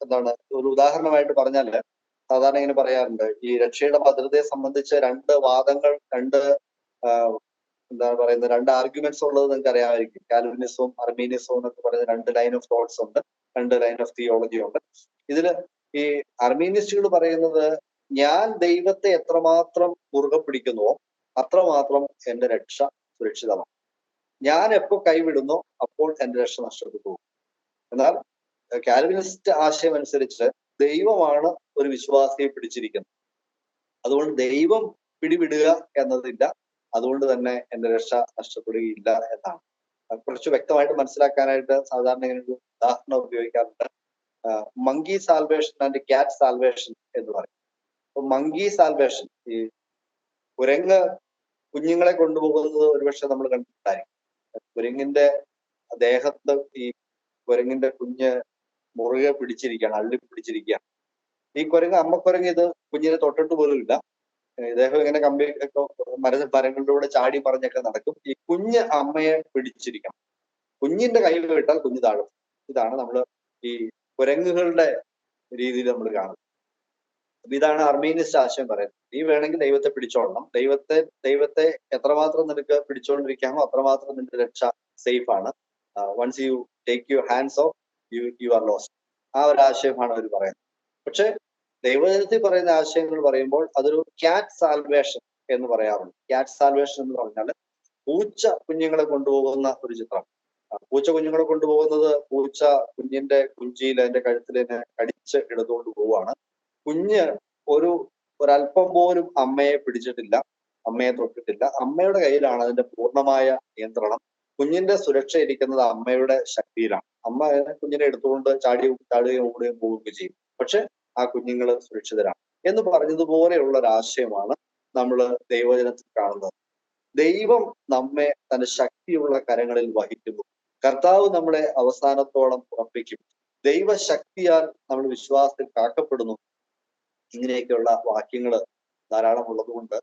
എന്താണ് ഒരു ഉദാഹരണമായിട്ട് പറഞ്ഞാല്, സാധാരണ ഇങ്ങനെ പറയാറുണ്ട്, ഈ രക്ഷയുടെ ഭദ്രതയെ സംബന്ധിച്ച് രണ്ട് വാദങ്ങൾ, എന്താണ് പറയുന്നത്, രണ്ട് ആർഗ്യുമെന്റ്സ് ഉള്ളത് നിങ്ങൾക്ക് അറിയാമായിരിക്കും. കാൽവിനിസവും അർമീനിസവും എന്നൊക്കെ പറയുന്ന രണ്ട് ലൈൻ ഓഫ് തോട്ട്സ് ഉണ്ട്, രണ്ട് ലൈൻ ഓഫ് തിയോളജി ഉണ്ട്. ഇതില് ഈ അർമീനിസ്റ്റുകൾ പറയുന്നത്, ഞാൻ ദൈവത്തെ എത്രമാത്രം മുറുകെ പിടിക്കുന്നുവോ അത്രമാത്രം എന്റെ രക്ഷ സുരക്ഷിതമാണ്. ഞാൻ എപ്പോൾ കൈവിടുന്നോ അപ്പോൾ എന്റെ രക്ഷ നഷ്ടപ്പെട്ടു പോകും. എന്നാൽ കാൽവിനിസ്റ്റ് ആശയം അനുസരിച്ച് ദൈവമാണ് ഒരു വിശ്വാസിയെ പിടിച്ചിരിക്കുന്നത്. അതുകൊണ്ട് ദൈവം പിടിവിടുക എന്നതില്ല, അതുകൊണ്ട് തന്നെ എന്റെ രക്ഷ നഷ്ടപ്പെടുകയില്ല എന്നാണ്. കുറച്ച് വ്യക്തമായിട്ട് മനസ്സിലാക്കാനായിട്ട് സാധാരണ ഇങ്ങനെ ഒരു ഉദാഹരണം ഉപയോഗിക്കാറുണ്ട്. Monkey salvation and cat salvation എന്ന് പറയും. അപ്പൊ മങ്കി സാൽവേഷൻ, ഈ കുരങ്ങ് കുഞ്ഞുങ്ങളെ കൊണ്ടുപോകുന്നത് ഒരുപക്ഷെ നമ്മൾ കണ്ടിട്ടുണ്ടായിരിക്കും. കുരങ്ങിന്റെ ദേഹത്ത് ഈ കുരങ്ങിന്റെ കുഞ്ഞ് മുറുകെ പിടിച്ചിരിക്കുകയാണ്, അള്ളി പിടിച്ചിരിക്കുകയാണ്. ഈ കുരങ്ങ്, അമ്മക്കുരങ്ങ് ഇത് കുഞ്ഞിനെ തൊട്ടിട്ട് പോലും ഇല്ല. ഇദ്ദേഹം ഇങ്ങനെ മരങ്ങളിലൂടെ ചാടി പറഞ്ഞൊക്കെ നടക്കും. ഈ കുഞ്ഞ് അമ്മയെ പിടിച്ചിരിക്കണം, കുഞ്ഞിന്റെ കൈ വിട്ടാൽ കുഞ്ഞ് താഴും. ഇതാണ് നമ്മൾ ഈ കുരങ്ങുകളുടെ രീതിയിൽ നമ്മൾ കാണുന്നത്. ഇതാണ് അർമീനിസ്റ്റ് ആശയം പറയുന്നത്. നീ വേണമെങ്കിൽ ദൈവത്തെ പിടിച്ചോളണം, ദൈവത്തെ എത്രമാത്രം നിനക്ക് പിടിച്ചോണ്ടിരിക്കാമോ അത്രമാത്രം നിന്റെ രക്ഷ സേഫ് ആണ്. Once you take your hands off you are lost. ആ ഒരു ആശയമാണ് അവർ പറയുന്നത്. പക്ഷെ ദൈവജനത്തിൽ പറയുന്ന ആശയങ്ങൾ പറയുമ്പോൾ അതൊരു ക്യാറ്റ് സാൽവേഷൻ എന്ന് പറയാറുണ്ട്. ക്യാറ്റ് സാൽവേഷൻ എന്ന് പറഞ്ഞാൽ പൂച്ച കുഞ്ഞുങ്ങളെ കൊണ്ടുപോകുന്ന ഒരു ചിത്രം. പൂച്ച കുഞ്ഞുങ്ങളെ കൊണ്ടുപോകുന്നത്, പൂച്ച കുഞ്ഞിന്റെ കുഞ്ചിയിൽ അതിന്റെ കഴുത്തിൽ കടിച്ച് എടുത്തുകൊണ്ട് പോവുകയാണ്. കുഞ്ഞ് ഒരു ഒരല്പം പോലും അമ്മയെ പിടിച്ചിട്ടില്ല, അമ്മയെ തൊട്ടിട്ടില്ല. അമ്മയുടെ കയ്യിലാണ് അതിന്റെ പൂർണ്ണമായ നിയന്ത്രണം. കുഞ്ഞിന്റെ സുരക്ഷ ഇരിക്കുന്നത് അമ്മയുടെ ശക്തിയിലാണ്. അമ്മ കുഞ്ഞിനെ എടുത്തുകൊണ്ട് ചാടുകയും ഓടുകയും പോവുകയും ചെയ്യും. പക്ഷെ ആ കുഞ്ഞുങ്ങൾ സുരക്ഷിതരാണ് എന്ന് പറഞ്ഞതുപോലെയുള്ള ഒരു ആശയമാണ് നമ്മൾ ദൈവവചനത്തിൽ കാണുന്നത്. ദൈവം നമ്മെ തന്റെ ശക്തിയുള്ള കരങ്ങളിൽ വഹിക്കുന്നു. കർത്താവ് നമ്മളെ അവസാനത്തോളം ഉറപ്പിക്കും. ദൈവശക്തിയാൽ നമ്മൾ വിശ്വാസത്തിൽ കാക്കപ്പെടുന്നു. ഇങ്ങനെയൊക്കെയുള്ള വാക്യങ്ങൾ ധാരാളം ഉള്ളതുകൊണ്ട്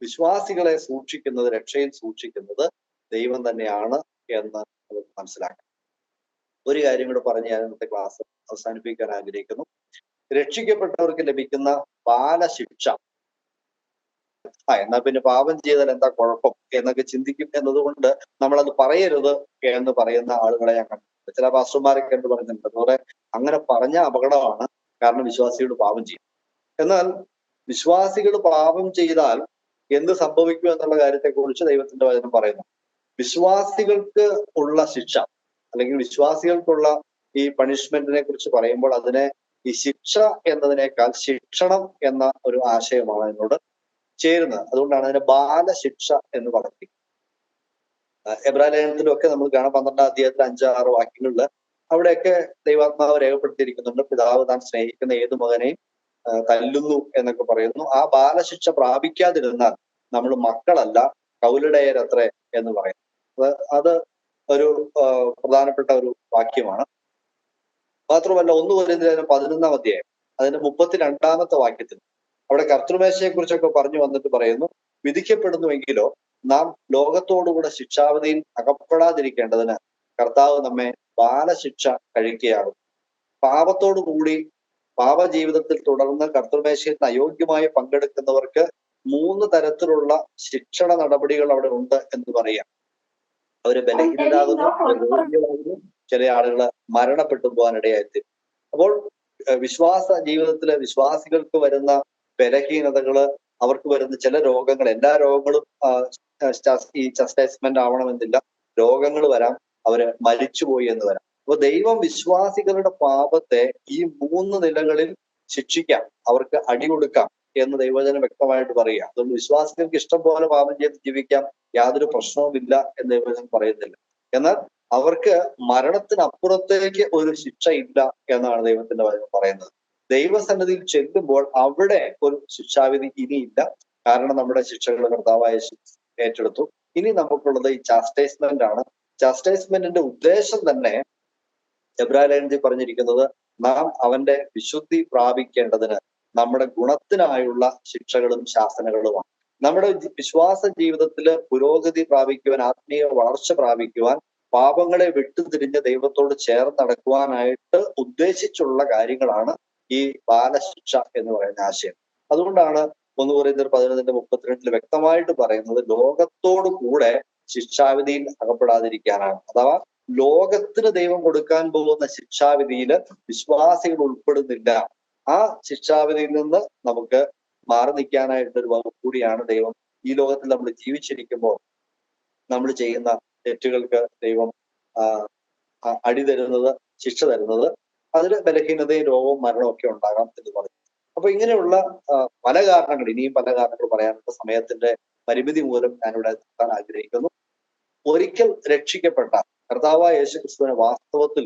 വിശ്വാസികളെ സൂക്ഷിക്കുന്നത്, രക്ഷയിൽ സൂക്ഷിക്കുന്നത് ദൈവം തന്നെയാണ് എന്ന് നമുക്ക് മനസ്സിലാക്കാം. ഒരു കാര്യം കൂടെ പറഞ്ഞ് ഞാൻ ഇന്നത്തെ ക്ലാസ് അവസാനിപ്പിക്കാൻ ആഗ്രഹിക്കുന്നു. രക്ഷിക്കപ്പെട്ടവർക്ക് ലഭിക്കുന്ന ബാലശിക്ഷ, എന്നാൽ പിന്നെ പാപം ചെയ്താൽ എന്താ കുഴപ്പം എന്നൊക്കെ ചിന്തിക്കും എന്നതുകൊണ്ട് നമ്മളത് പറയരുത് എന്ന് പറയുന്ന ആളുകളെ ഞാൻ കണ്ടു. ചില പാസ്റ്റർമാരൊക്കെ എന്ത് പറയുന്നുണ്ട്, അതുപോലെ അങ്ങനെ പറഞ്ഞ അപകടമാണ്, കാരണം വിശ്വാസികൾ പാപം ചെയ്യും. എന്നാൽ വിശ്വാസികൾ പാപം ചെയ്താൽ എന്ത് സംഭവിക്കും എന്നുള്ള കാര്യത്തെക്കുറിച്ച് ദൈവത്തിന്റെ വചനം പറയുന്നു. വിശ്വാസികൾക്ക് ഉള്ള ശിക്ഷ അല്ലെങ്കിൽ വിശ്വാസികൾക്കുള്ള ഈ പണിഷ്മെന്റിനെ കുറിച്ച് പറയുമ്പോൾ അതിനെ ഈ ശിക്ഷ എന്നതിനേക്കാൾ ശിക്ഷണം എന്ന ഒരു ആശയമാണ് അതിനോട് ചേരുന്നത്. അതുകൊണ്ടാണ് അതിനെ ബാലശിക്ഷ എന്ന് പറയുന്നത്. എബ്രായ ലേഖനത്തിലും ഒക്കെ നമ്മൾ കാണാം, 12-ാം അധ്യായത്തിൽ 5-6 വാക്യങ്ങളിൽ അവിടെയൊക്കെ ദൈവാത്മാവ് രേഖപ്പെടുത്തിയിരിക്കുന്നുണ്ട്. പിതാവ് താൻ സ്നേഹിക്കുന്ന ഏതു മകനെയും തല്ലുന്നു എന്നൊക്കെ പറയുന്നു. ആ ബാലശിക്ഷ പ്രാപിക്കാതിരുന്നാൽ നമ്മൾ മക്കളല്ല, കൗലിടയരത്രേ എന്ന് പറയുന്നു. അത് ഒരു പ്രധാനപ്പെട്ട ഒരു വാക്യമാണ്. മാത്രമല്ല 1 കൊരിന്ത്യർ 11-ാം അധ്യായം അതിന്റെ 32-ാമത്തെ വാക്യത്തിൽ അവിടെ കർത്തൃമേശയെ കുറിച്ചൊക്കെ പറഞ്ഞു വന്നിട്ട് പറയുന്നു, വിധിക്കപ്പെടുന്നുവെങ്കിലോ നാം ലോകത്തോടുകൂടെ ശിക്ഷാവധിയിൽ അകപ്പെടാതിരിക്കേണ്ടതിന് കർത്താവ് നമ്മെ ബാലശിക്ഷ കഴിക്കുകയാകും. പാപത്തോടു കൂടി പാപജീവിതത്തിൽ തുടർന്ന് കർത്തൃമേശയിൽ അയോഗ്യമായി പങ്കെടുക്കുന്നവർക്ക് 3 തരത്തിലുള്ള ശിക്ഷണ നടപടികൾ അവിടെ ഉണ്ട് എന്ന് പറയാം. അവര് ബലഹീനരാകുന്നു, രോഗികളാകുന്നു, ചില ആളുകൾ മരണപ്പെട്ടു പോകാൻ ഇടയായിത്തീരും. അപ്പോൾ വിശ്വാസ ജീവിതത്തിലെ വിശ്വാസികൾക്ക് വരുന്ന ബലഹീനതകള്, അവർക്ക് വരുന്ന ചില രോഗങ്ങൾ, എല്ലാ രോഗങ്ങളും ഈ ചസ്റ്റൈസ്മെന്റ് ആവണമെന്നില്ല. രോഗങ്ങൾ വരാം, അവര് മരിച്ചുപോയി എന്ന് വരാം. അപ്പൊ ദൈവം വിശ്വാസികളുടെ പാപത്തെ ഈ 3 നിലകളിൽ ശിക്ഷിക്കാം, അവർക്ക് അടി കൊടുക്കാം എന്ന് ദൈവവചനം വ്യക്തമായിട്ട് പറയുക. അതുകൊണ്ട് വിശ്വാസികൾക്ക് ഇഷ്ടം പോലെ പാപം ചെയ്ത് ജീവിക്കാം, യാതൊരു പ്രശ്നവുമില്ല എന്ന് ദൈവവചനം പറയുന്നില്ല. എന്നാൽ അവർക്ക് മരണത്തിനപ്പുറത്തേക്ക് ഒരു ശിക്ഷ ഇല്ല എന്നാണ് ദൈവത്തിന്റെ വചനം പറയുന്നത്. ദൈവസന്നിധിയിൽ ചെല്ലുമ്പോൾ അവിടെ ഒരു ശിക്ഷാവിധി ഇനിയില്ല. കാരണം നമ്മുടെ ശിക്ഷകൾ കർത്താവായ ഏറ്റെടുത്തു. ഇനി നമുക്കുള്ളത് ഈ ചാസ്റ്റൈസ്മെന്റ് ആണ്. ചാസ്റ്റൈസ്മെന്റിന്റെ ഉദ്ദേശം തന്നെ എബ്രായ ലേഖനത്തിൽ പറഞ്ഞിരിക്കുന്നത് നാം അവന്റെ വിശുദ്ധി പ്രാപിക്കേണ്ടതിന് നമ്മുടെ ഗുണത്തിനായുള്ള ശിക്ഷകളും ശാസനകളുമാണ്. നമ്മുടെ വിശ്വാസ ജീവിതത്തില് പുരോഗതി പ്രാപിക്കുവാൻ, ആത്മീയ വളർച്ച പ്രാപിക്കുവാൻ, പാപങ്ങളെ വിട്ടുതിരിഞ്ഞ് ദൈവത്തോട് ചേർന്ന് നടക്കുവാനായിട്ട് ഉദ്ദേശിച്ചുള്ള കാര്യങ്ങളാണ് ഈ ബാലശിക്ഷ എന്ന് പറയുന്ന ആശയം. അതുകൊണ്ടാണ് 1 കൊരിന്ത്യർ 11-32 വ്യക്തമായിട്ട് പറയുന്നത് ലോകത്തോടു കൂടെ ശിക്ഷാവിധിയിൽ അകപ്പെടാതിരിക്കാനാണ്. അഥവാ ലോകത്തിന് ദൈവം കൊടുക്കാൻ പോകുന്ന ശിക്ഷാവിധിയിൽ വിശ്വാസികൾ ഉൾപ്പെടുന്നില്ല. ആ ശിക്ഷാവിധിയിൽ നിന്ന് നമുക്ക് മാറി നിൽക്കാനായിട്ടൊരു വകുപ്പ് കൂടിയാണ് ദൈവം ഈ ലോകത്തിൽ നമ്മൾ ജീവിച്ചിരിക്കുമ്പോൾ നമ്മൾ ചെയ്യുന്ന തെറ്റുകൾക്ക് ദൈവം അടി തരുന്നത്, ശിക്ഷ തരുന്നത്. അതിന് ബലഹീനതയും രോഗവും മരണവും ഒക്കെ ഉണ്ടാകാം എന്ന് പറയും. അപ്പൊ ഇങ്ങനെയുള്ള പല കാരണങ്ങൾ, ഇനിയും പല കാരണങ്ങൾ പറയാനുള്ള സമയത്തിന്റെ പരിമിതി മൂലം ഞാനിവിടെ എത്താൻ ആഗ്രഹിക്കുന്നു. ഒരിക്കൽ രക്ഷിക്കപ്പെട്ട കർത്താവായ യേശുക്രിസ്തുവിനെ വാസ്തവത്തിൽ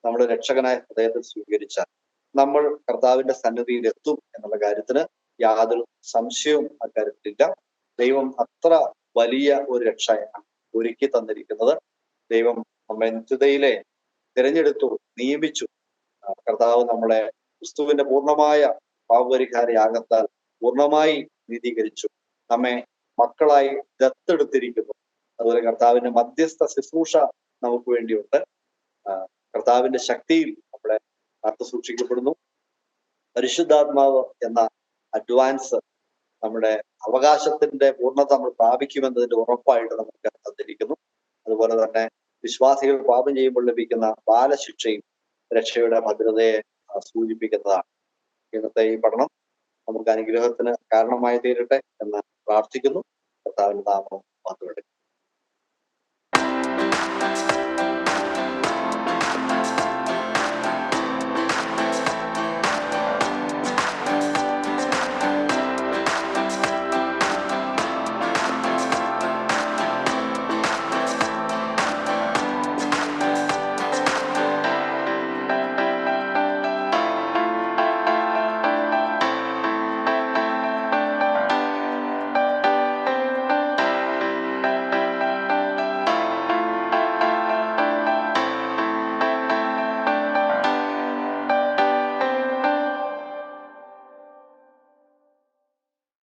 നമ്മുടെ രക്ഷകനായ ഹൃദയത്തിൽ സ്വീകരിച്ചാൽ നമ്മൾ കർത്താവിന്റെ സന്നിധിയിൽ എത്തും എന്നുള്ള കാര്യത്തിന് യാതൊരു സംശയവും അക്കാര്യത്തിലില്ല. ദൈവം അത്ര വലിയ ഒരു രക്ഷയാണ് ഒരുക്കി തന്നിരിക്കുന്നത്. ദൈവം നമ്മെ നിത്യതയിലെ തിരഞ്ഞെടുത്തു, നിയമിച്ചു. കർത്താവ് നമ്മളെ ക്രിസ്തുവിന്റെ പൂർണ്ണമായ പാപപരിഹാര യാഗത്താൽ പൂർണ്ണമായി നീതീകരിച്ചു. നമ്മെ മക്കളായി ദത്തെടുത്തിരിക്കുന്നു. അതുപോലെ കർത്താവിന്റെ മധ്യസ്ഥ ശുശ്രൂഷ നമുക്ക് വേണ്ടിയുണ്ട്. കർത്താവിന്റെ ശക്തിയിൽ നമ്മളെ കാത്തു സൂക്ഷിക്കപ്പെടുന്നു. പരിശുദ്ധാത്മാവ് എന്ന അഡ്വാൻസ് നമ്മുടെ അവകാശത്തിന്റെ പൂർണ്ണത നമ്മൾ പ്രാപിക്കുമെന്നതിന്റെ ഉറപ്പായിട്ട് നമുക്ക് തന്നിരിക്കുന്നു. അതുപോലെ തന്നെ വിശ്വാസികൾ പാപം ചെയ്യുമ്പോൾ ലഭിക്കുന്ന ബാലശിക്ഷയും രക്ഷയുടെ ഭദ്രതയെ സൂചിപ്പിക്കുന്നതാണ്. ഇന്നത്തെ ഈ പഠനം നമുക്ക് അനുഗ്രഹത്തിന് കാരണമായി തീരട്ടെ എന്ന് പ്രാർത്ഥിക്കുന്നു. കർത്താവിന്റെ നാമം മാത്രം